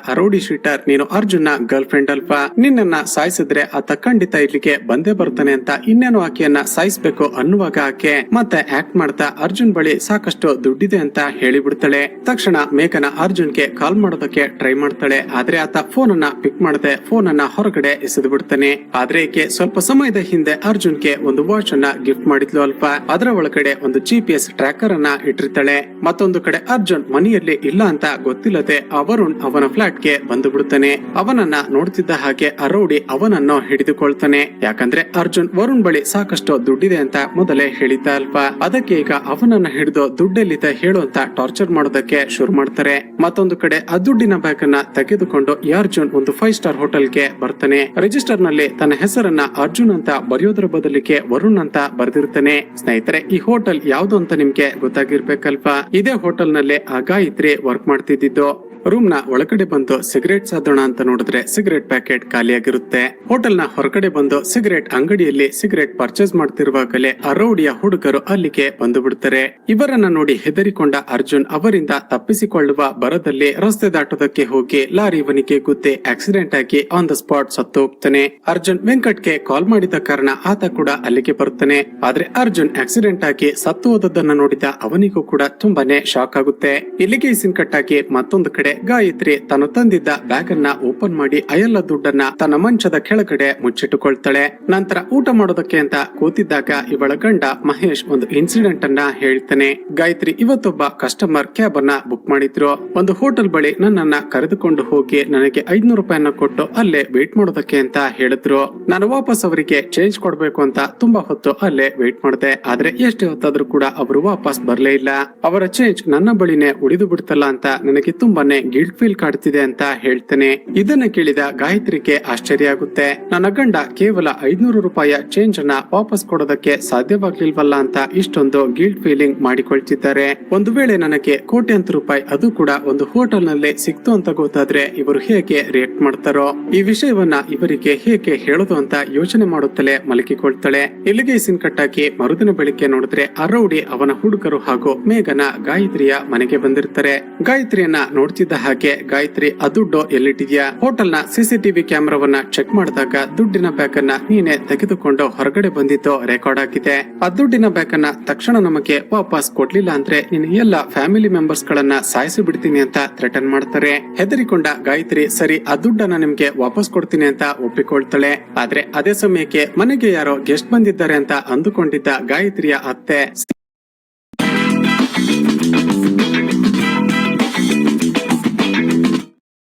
ಆ ರೌಡಿ ಶೀಟರ್, ನೀನು ಅರ್ಜುನ್ನ ಗರ್ಲ್ ಫ್ರೆಂಡ್ ಅಲ್ವಾ, ನಿನ್ನನ್ನ ಸಾಯಿಸಿದ್ರೆ ಆತ ಖಂಡಿತ ಇಲ್ಲಿಗೆ ಬಂದೇ ಬರ್ತಾನೆ ಅಂತ ಇನ್ನೇನು ಆಕೆಯನ್ನ ಸಾಯಿಸ್ಬೇಕು ಅನ್ನುವಾಗ ಆಕೆ ಮತ್ತೆ ಆಕ್ಟ್ ಮಾಡ್ತಾ ಅರ್ಜುನ್ ಬಳಿ ಸಾಕಷ್ಟು ದುಡ್ಡಿದೆ ಅಂತ ಹೇಳಿಬಿಡ್ತಾಳೆ. ತಕ್ಷಣ ಮೇಘನ ಅರ್ಜುನ್ಗೆ ಕಾಲ್ ಮಾಡೋದಕ್ಕೆ ಟ್ರೈ ಮಾಡ್ತಾಳೆ. ಆದ್ರೆ ಆತ ಫೋನ್ ಅನ್ನ ಪಿಕ್ ಮಾಡದೆ ಫೋನ್ ಅನ್ನ ಹೊರಗಡೆ ಎಸೆದು ಬಿಡ್ತಾನೆ. ಆದ್ರೆ ಈಕೆ ಸ್ವಲ್ಪ ಸಮಯದ ಹಿಂದೆ ಅರ್ಜುನ್ಗೆ ಒಂದು ವಾಚ್ ಅನ್ನ ಗಿಫ್ಟ್ ಮಾಡಿದ್ಲು ಅಲ್ವಾ, ಅದರ ಒಳಗಡೆ ಒಂದು GPS ಟ್ರ್ಯಾಕರ್ ಅನ್ನ ಇಟ್ಟಿರ್ತಾಳೆ. ಮತ್ತೊಂದು ಕಡೆ ಅರ್ಜುನ್ ಮನೆಯಲ್ಲಿ ಇಲ್ಲ ಅಂತ ಗೊತ್ತಿಲ್ಲದೆ ವರುಣ್ ಅವನ ಫ್ಲಾಟ್ ಗೆ ಬಂದು ಬಿಡುತ್ತಾನೆ. ಅವನನ್ನ ನೋಡ್ತಿದ್ದ ಹಾಗೆ ಆ ರೌಡಿ ಅವನನ್ನು ಹಿಡಿದುಕೊಳ್ತಾನೆ. ಯಾಕಂದ್ರೆ ಅರ್ಜುನ್ ವರುಣ್ ಬಳಿ ಸಾಕಷ್ಟು ದುಡ್ಡಿದೆ ಅಂತ ಮೊದಲೇ ಹೇಳಿದ್ದ ಅಲ್ವಾ, ಅದಕ್ಕೆ ಈಗ ಅವನನ್ನ ಹಿಡಿದು ದುಡ್ಡೆಲ್ಲಿದೆ ಹೇಳು ಅಂತ ಟಾರ್ಚರ್ ಮಾಡೋದಕ್ಕೆ ಶುರು ಮಾಡ್ತಾರೆ. ಮತ್ತೊಂದು ಕಡೆ ಆ ದುಡ್ಡಿನ ಬ್ಯಾಗ್ ಅನ್ನ ತೆಗೆದುಕೊಂಡು ಅರ್ಜುನ್ ಒಂದು 5 ಸ್ಟಾರ್ ಹೋಟೆಲ್ ಗೆ ಬರ್ತಾನೆ. ರಿಜಿಸ್ಟರ್ ನಲ್ಲಿ ತನ್ನ ಹೆಸರನ್ನ ಅರ್ಜುನ್ ಅಂತ ಬರೆಯೋದ್ರ ಬದಲಿಗೆ ವರುಣ್ ಅಂತ ಬರ್ದಿರ್ತಾನೆ. ಸ್ನೇಹಿತರೆ, ಈ ಹೋಟೆಲ್ ಯಾವ್ದು ಅಂತ ನಿಮ್ಗೆ ಗೊತ್ತಾಗಿರ್ಬೇಕಲ್ವಾ. ಇದೇ ಹೋಟೆಲ್ ನಲ್ಲಿ ಆ ಗಾಯತ್ರಿ ವರ್ಕ್ ಮಾಡ್ತಿದ್ದು. ರೂಮ್ ನ ಒಳಗಡೆ ಬಂದು ಸಿಗರೇಟ್ ಸಾಧೋಣ ಅಂತ ನೋಡಿದ್ರೆ ಸಿಗರೇಟ್ ಪ್ಯಾಕೆಟ್ ಖಾಲಿಯಾಗಿರುತ್ತೆ. ಹೋಟೆಲ್ ನ ಹೊರಗಡೆ ಬಂದು ಸಿಗರೇಟ್ ಅಂಗಡಿಯಲ್ಲಿ ಸಿಗರೇಟ್ ಪರ್ಚೇಸ್ ಮಾಡ್ತಿರುವಾಗಲೇ ಆ ರೌಡಿಯ ಹುಡುಗರು ಅಲ್ಲಿಗೆ ಬಂದು ಬಿಡ್ತಾರೆ. ಇವರನ್ನ ನೋಡಿ ಹೆದರಿಕೊಂಡ ಅರ್ಜುನ್ ಅವರಿಂದ ತಪ್ಪಿಸಿಕೊಳ್ಳುವ ಬರದಲ್ಲಿ ರಸ್ತೆ ದಾಟೋದಕ್ಕೆ ಹೋಗಿ ಲಾರಿ ಇವನಿಗೆ ಗುದ್ದಿ ಆಕ್ಸಿಡೆಂಟ್ ಆಗಿ ಆನ್ ದ ಸ್ಪಾಟ್ ಸತ್ತು ಹೋಗ್ತಾನೆ. ಅರ್ಜುನ್ ವೆಂಕಟ್ಗೆ ಕಾಲ್ ಮಾಡಿದ ಕಾರಣ ಆತ ಕೂಡ ಅಲ್ಲಿಗೆ ಬರ್ತಾನೆ. ಆದ್ರೆ ಅರ್ಜುನ್ ಆಕ್ಸಿಡೆಂಟ್ ಆಗಿ ಸತ್ತು ಹೋದದನ್ನ ನೋಡಿದ ಅವನಿಗೂ ಕೂಡ ತುಂಬಾನೇ ಶಾಕ್ ಆಗುತ್ತೆ. ಇಲ್ಲಿಗೆ ಸೀನ್ ಕಟ್ ಆಗಿ ಮತ್ತೊಂದು ಕಡೆ ಕಡೆ ಗಾಯತ್ರಿ ತಾನು ತಂದಿದ್ದ ಬ್ಯಾಗ್ ಅನ್ನ ಓಪನ್ ಮಾಡಿ ಅಯಲ್ಲ ದುಡ್ಡನ್ನ ತನ್ನ ಮಂಚದ ಕೆಳಗಡೆ ಮುಚ್ಚಿಟ್ಟುಕೊಳ್ತಾಳೆ. ನಂತರ ಊಟ ಮಾಡೋದಕ್ಕೆ ಅಂತ ಕೂತಿದ್ದಾಗ ಇವಳ ಗಂಡ ಮಹೇಶ್ ಒಂದು ಇನ್ಸಿಡೆಂಟ್ ಅನ್ನ ಹೇಳ್ತಾನೆ. ಗಾಯತ್ರಿ ಇವತ್ತೊಬ್ಬ ಕಸ್ಟಮರ್ ಕ್ಯಾಬ್ ಅನ್ನ ಬುಕ್ ಮಾಡಿದ್ರು. ಒಂದು ಹೋಟೆಲ್ ಬಳಿ ನನ್ನನ್ನ ಕರೆದುಕೊಂಡು ಹೋಗಿ ನನಗೆ 500 ರೂಪಾಯಿನ ಕೊಟ್ಟು ಅಲ್ಲೇ ವೇಟ್ ಮಾಡೋದಕ್ಕೆ ಅಂತ ಹೇಳಿದ್ರು. ನಾನು ವಾಪಸ್ ಅವರಿಗೆ ಚೇಂಜ್ ಕೊಡ್ಬೇಕು ಅಂತ ತುಂಬಾ ಹೊತ್ತು ಅಲ್ಲೇ ವೇಟ್ ಮಾಡಿದೆ. ಆದ್ರೆ ಎಷ್ಟೇ ಹೊತ್ತಾದ್ರೂ ಕೂಡ ಅವರು ವಾಪಸ್ ಬರ್ಲೇ ಇಲ್ಲ. ಅವರ ಚೇಂಜ್ ನನ್ನ ಬಳಿನೇ ಉಳಿದು ಬಿಡ್ತಲ್ಲ ಅಂತ ನನಗೆ ತುಂಬಾನೇ ಗಿಲ್ಟ್ ಫೀಲ್ ಕಾಡ್ತಿದೆ ಅಂತ ಹೇಳ್ತೇನೆ. ಇದನ್ನ ಕೇಳಿದ ಗಾಯತ್ರಿಗೆ ಆಶ್ಚರ್ಯ ಆಗುತ್ತೆ. ನನ್ನ ಗಂಡ ಕೇವಲ 500 ರೂಪಾಯಿಯ ಚೇಂಜ್ ಅನ್ನ ವಾಪಸ್ ಕೊಡೋದಕ್ಕೆ ಸಾಧ್ಯವಾಗ್ಲಿಲ್ವಲ್ಲ ಅಂತ ಇಷ್ಟೊಂದು ಗಿಲ್ಟ್ ಫೀಲಿಂಗ್ ಮಾಡಿಕೊಳ್ತಿದ್ದಾರೆ. ಒಂದು ವೇಳೆ ನನಗೆ ಕೋಟ್ಯಾಂತರ ರೂಪಾಯಿ ಅದು ಕೂಡ ಒಂದು ಹೋಟೆಲ್ ನಲ್ಲಿ ಸಿಕ್ತು ಅಂತ ಗೊತ್ತಾದ್ರೆ ಇವರು ಹೇಗೆ ರಿಯಾಕ್ಟ್ ಮಾಡ್ತಾರೋ, ಈ ವಿಷಯವನ್ನ ಇವರಿಗೆ ಹೇಗೆ ಹೇಳೋದು ಅಂತ ಯೋಚನೆ ಮಾಡುತ್ತಲೇ ಮಲಗಿಕೊಳ್ತಾಳೆ. ಇಲ್ಲಿಗೆ ಸೀನ್ ಕಟ್ ಆಗಿ ಮರುದಿನ ಬೆಳಿಗ್ಗೆ ನೋಡಿದ್ರೆ ಆ ರೌಡಿ ಅವನ ಹುಡುಗರು ಹಾಗೂ ಮೇಘನ ಗಾಯತ್ರಿಯ ಮನೆಗೆ ಬಂದಿರ್ತಾರೆ. ಗಾಯತ್ರಿಯನ್ನ ನೋಡ್ತಿದ್ದ ಹಾಗೆ ಗಾಯತ್ರಿ ಆ ದುಡ್ಡು ಎಲ್ಲಿಟ್ಟಿದ್ಯಾ, ಹೋಟೆಲ್ ನ ಸಿಸಿಟಿವಿ ಕ್ಯಾಮೆರಾವನ್ನ ಚೆಕ್ ಮಾಡಿದಾಗ ದುಡ್ಡಿನ ಬ್ಯಾಗ್ ಅನ್ನ ನೀನೆ ತೆಗೆದುಕೊಂಡು ಹೊರಗಡೆ ಬಂದಿದ್ದು ರೆಕಾರ್ಡ್ ಆಗಿದೆ. ಆ ದುಡ್ಡಿನ ಬ್ಯಾಗ್ ಅನ್ನ ತಕ್ಷಣ ನಮಗೆ ವಾಪಸ್ ಕೊಡ್ಲಿಲ್ಲ ಅಂದ್ರೆ ನಿನ್ನ ಎಲ್ಲ ಫ್ಯಾಮಿಲಿ ಮೆಂಬರ್ಸ್ ಗಳನ್ನ ಸಾಯಿಸಿ ಬಿಡ್ತೀನಿ ಅಂತ ಥ್ರೆಟನ್ ಮಾಡ್ತಾರೆ. ಹೆದರಿಕೊಂಡ ಗಾಯತ್ರಿ ಸರಿ ಆ ದುಡ್ಡನ್ನ ನಿಮ್ಗೆ ವಾಪಸ್ ಕೊಡ್ತೀನಿ ಅಂತ ಒಪ್ಪಿಕೊಳ್ತಾಳೆ. ಆದ್ರೆ ಅದೇ ಸಮಯಕ್ಕೆ ಮನೆಗೆ ಯಾರೋ ಗೆಸ್ಟ್ ಬಂದಿದ್ದಾರೆ ಅಂತ ಅಂದುಕೊಂಡಿದ್ದ ಗಾಯತ್ರಿಯ ಅತ್ತೆ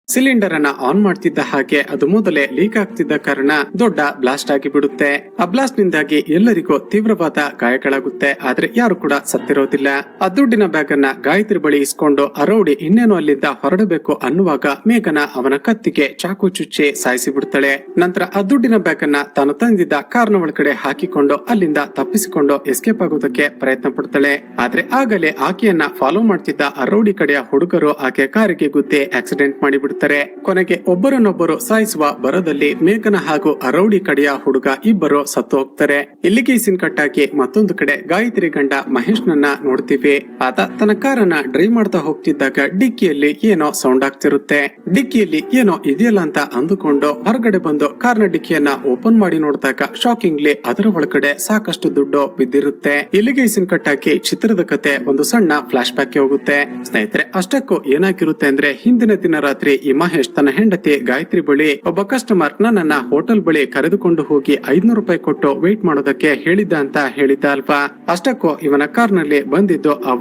ಸಿಲಿಂಡರ್ ಅನ್ನ ಆನ್ ಮಾಡ್ತಿದ್ದ ಹಾಗೆ ಅದು ಮೊದಲೇ ಲೀಕ್ ಆಗ್ತಿದ್ದ ಕಾರಣ ದೊಡ್ಡ ಬ್ಲಾಸ್ಟ್ ಆಗಿ ಬಿಡುತ್ತೆ. ಆ ಬ್ಲಾಸ್ಟ್ ನಿಂದಾಗಿ ಎಲ್ಲರಿಗೂ ತೀವ್ರವಾದ ಗಾಯಗಳಾಗುತ್ತೆ. ಆದ್ರೆ ಯಾರು ಕೂಡ ಸತ್ತಿರೋದಿಲ್ಲ. ಆ ದುಡ್ಡಿನ ಬ್ಯಾಗ್ ಅನ್ನ ಗಾಯತ್ರಿ ಬಳಿ ಇಸ್ಕೊಂಡು ಆ ರೌಡಿ ಇನ್ನೇನು ಅಲ್ಲಿಂದ ಹೊರಡಬೇಕು ಅನ್ನುವಾಗ ಮೇಘನ ಅವನ ಕತ್ತಿಗೆ ಚಾಕು ಚುಚ್ಚಿ ಸಾಯಿಸಿ ಬಿಡ್ತಾಳೆ. ನಂತರ ಆ ದುಡ್ಡಿನ ಬ್ಯಾಗ್ ಅನ್ನ ತಾನು ತಂದಿದ್ದ ಕಾರ್ನ ಒಳಗಡೆ ಹಾಕಿಕೊಂಡು ಅಲ್ಲಿಂದ ತಪ್ಪಿಸಿಕೊಂಡು ಎಸ್ಕೇಪ್ ಆಗೋದಕ್ಕೆ ಪ್ರಯತ್ನ ಪಡ್ತಾಳೆ. ಆದ್ರೆ ಆಗಲೇ ಆಕೆಯನ್ನ ಫಾಲೋ ಮಾಡ್ತಿದ್ದ ಆ ರೌಡಿ ಕಡೆಯ ಹುಡುಗರು ಆಕೆ ಕಾರಿಗೆ ಗುದ್ದಿ ಆಕ್ಸಿಡೆಂಟ್ ಮಾಡಿಬಿಡ್ತಾರೆ. ಕೊನೆಗೆ ಒಬ್ಬರನ್ನೊಬ್ಬರು ಸಾಯಿಸುವ ಬರದಲ್ಲಿ ಮೇಘನ ಹಾಗೂ ರೌಡಿ ಕಡೆಯ ಹುಡುಗ ಇಬ್ಬರು ಸತ್ತು ಹೋಗ್ತಾರೆ. ಇಲ್ಲಿಗೆ ಸೀನ್ ಕಟ್ ಆಗಿ ಮತ್ತೊಂದು ಕಡೆ ಗಾಯತ್ರಿ ಗಂಡ ಮಹೇಶ್ ನನ್ನ ನೋಡ್ತೀವಿ. ಆತ ತನ್ನ ಕಾರನ್ನ ಡ್ರೈವ್ ಮಾಡ್ತಾ ಹೋಗ್ತಿದ್ದಾಗ ಡಿಕ್ಕಿಯಲ್ಲಿ ಏನೋ ಸೌಂಡ್ ಆಗ್ತಿರುತ್ತೆ. ಡಿಕ್ಕಿಯಲ್ಲಿ ಏನೋ ಇದೆಯಲ್ಲ ಅಂತ ಅಂದುಕೊಂಡು ಹೊರಗಡೆ ಬಂದು ಕಾರ್ನ ಡಿಕ್ಕಿಯನ್ನ ಓಪನ್ ಮಾಡಿ ನೋಡಿದಾಗ ಶಾಕಿಂಗ್ಲಿ ಅದರ ಒಳಗಡೆ ಸಾಕಷ್ಟು ದುಡ್ಡು ಬಿದ್ದಿರುತ್ತೆ. ಇಲ್ಲಿಗೆ ಸೀನ್ ಕಟ್ ಆಗಿ ಚಿತ್ರದ ಕತೆ ಒಂದು ಸಣ್ಣ ಫ್ಲಾಶ್ ಬ್ಯಾಕ್ ಹೋಗುತ್ತೆ. ಸ್ನೇಹಿತರೆ, ಅಷ್ಟಕ್ಕೂ ಏನಾಗಿರುತ್ತೆ ಅಂದ್ರೆ ಹಿಂದಿನ ದಿನ ರಾತ್ರಿ ಈ ಮಹೇಶ್ ತನ್ನ ಹೆಂಡತಿ ಗಾಯತ್ರಿ ಬಳಿ ಒಬ್ಬ ಕಸ್ಟಮರ್ ನನ್ನ ಹೋಟೆಲ್ ಬಳಿ ಕರೆದುಕೊಂಡು ಹೋಗಿ 500 ರೂಪಾಯಿ ಕೊಟ್ಟು ವೇಟ್ ಮಾಡೋದಕ್ಕೆ ಹೇಳಿದ್ದ ಅಂತ ಹೇಳಿದ್ದ ಅಲ್ವಾ. ಅಷ್ಟಕ್ಕೂ ಇವನ ಕಾರ್ ನಲ್ಲಿ ಬಂದಿದ್ದು ಆ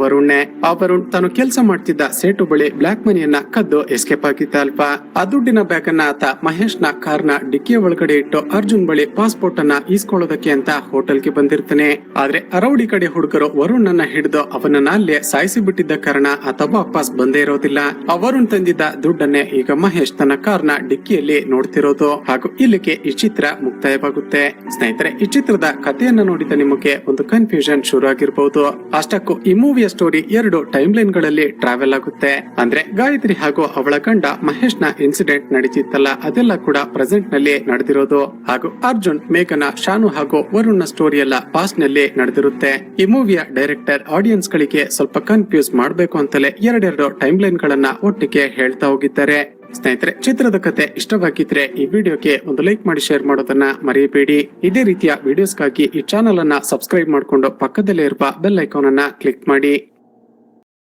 ವರುಣ್ ತಾನು ಕೆಲಸ ಮಾಡ್ತಿದ್ದ ಸೇಟು ಬಳಿ ಬ್ಲಾಕ್ ಮನಿಯನ್ನ ಕದ್ದು ಎಸ್ಕೇಪ್ ಆಗಿದ್ದ ಅಲ್ವಾ. ಆ ದುಡ್ಡಿನ ಬ್ಯಾಗ್ ಅನ್ನ ಆತ ಮಹೇಶ್ ನ ಕಾರ್ ನ ಡಿಕ್ಕಿಯ ಒಳಗಡೆ ಇಟ್ಟು ಅರ್ಜುನ್ ಬಳಿ ಪಾಸ್ಪೋರ್ಟ್ ಅನ್ನ ಈಸ್ಕೊಳ್ಳೋದಕ್ಕೆ ಅಂತ ಹೋಟೆಲ್ಗೆ ಬಂದಿರ್ತಾನೆ. ಆದ್ರೆ ರೌಡಿ ಕಡೆ ಹುಡುಗರು ವರುಣ್ ಅನ್ನ ಹಿಡಿದು ಅವನನ್ನ ಅಲ್ಲೇ ಸಾಯಿಸಿ ಬಿಟ್ಟಿದ್ದ ಕಾರಣ ಆತ ವಾಪಸ್ ಬಂದೇ ಇರೋದಿಲ್ಲ. ಆ ವರುಣ್ ತಂದಿದ್ದ ದುಡ್ಡನ್ನೇ ಈಗ ಮಹೇಶ್ ತನ್ನ ಕಾರ್ನ ಡಿಕ್ಕಿಯಲ್ಲಿ ನೋಡ್ತಿರೋದು. ಹಾಗೂ ಇಲ್ಲಿಗೆ ಈ ಚಿತ್ರ ಮುಕ್ತಾಯವಾಗುತ್ತೆ. ಸ್ನೇಹಿತರೆ, ಈ ಚಿತ್ರದ ಕಥೆಯನ್ನ ನೋಡಿದ ನಿಮಗೆ ಒಂದು ಕನ್ಫ್ಯೂಷನ್ ಶುರು ಆಗಿರಬಹುದು. ಅಷ್ಟಕ್ಕೂ ಈ ಮೂವಿಯ ಸ್ಟೋರಿ 2 ಟೈಮ್ ಲೈನ್ ಗಳಲ್ಲಿ ಟ್ರಾವೆಲ್ ಆಗುತ್ತೆ. ಅಂದ್ರೆ ಗಾಯತ್ರಿ ಹಾಗೂ ಅವಳ ಗಂಡ ಮಹೇಶ್ ನ ಇನ್ಸಿಡೆಂಟ್ ನಡೀತಿತ್ತಲ್ಲ, ಅದೆಲ್ಲ ಕೂಡ ಪ್ರೆಸೆಂಟ್ ನಲ್ಲಿ ನಡೆದಿರೋದು. ಹಾಗೂ ಅರ್ಜುನ್, ಮೇಘನ, ಶಾನು ಹಾಗೂ ವರುಣ್ ನ ಸ್ಟೋರಿ ಎಲ್ಲ ಪಾಸ್ಟ್ ನಲ್ಲಿ ನಡೆದಿರುತ್ತೆ. ಈ ಮೂವಿಯ ಡೈರೆಕ್ಟರ್ ಆಡಿಯನ್ಸ್ ಗಳಿಗೆ ಸ್ವಲ್ಪ ಕನ್ಫ್ಯೂಸ್ ಮಾಡ್ಬೇಕು ಅಂತಲೇ 2 ಟೈಮ್ ಲೈನ್ ಗಳನ್ನ ಒಟ್ಟಿಗೆ ಹೇಳ್ತಾ ಹೋಗಿದ್ದಾರೆ. ಸ್ನೇಹಿತರೆ, ಚಿತ್ರದ ಕತೆ ಇಷ್ಟವಾಗಿದ್ರೆ ಈ ವಿಡಿಯೋಗೆ ಒಂದು ಲೈಕ್ ಮಾಡಿ ಶೇರ್ ಮಾಡೋದನ್ನ ಮರೆಯಬೇಡಿ. ಇದೇ ರೀತಿಯ ವಿಡಿಯೋಸ್ಗಾಗಿ ಈ ಚಾನೆಲ್ ಅನ್ನ ಸಬ್ಸ್ಕ್ರೈಬ್ ಮಾಡಿಕೊಂಡು ಪಕ್ಕದಲ್ಲೇ ಇರುವ ಬೆಲ್ ಐಕಾನ್ ಅನ್ನ ಕ್ಲಿಕ್ ಮಾಡಿ.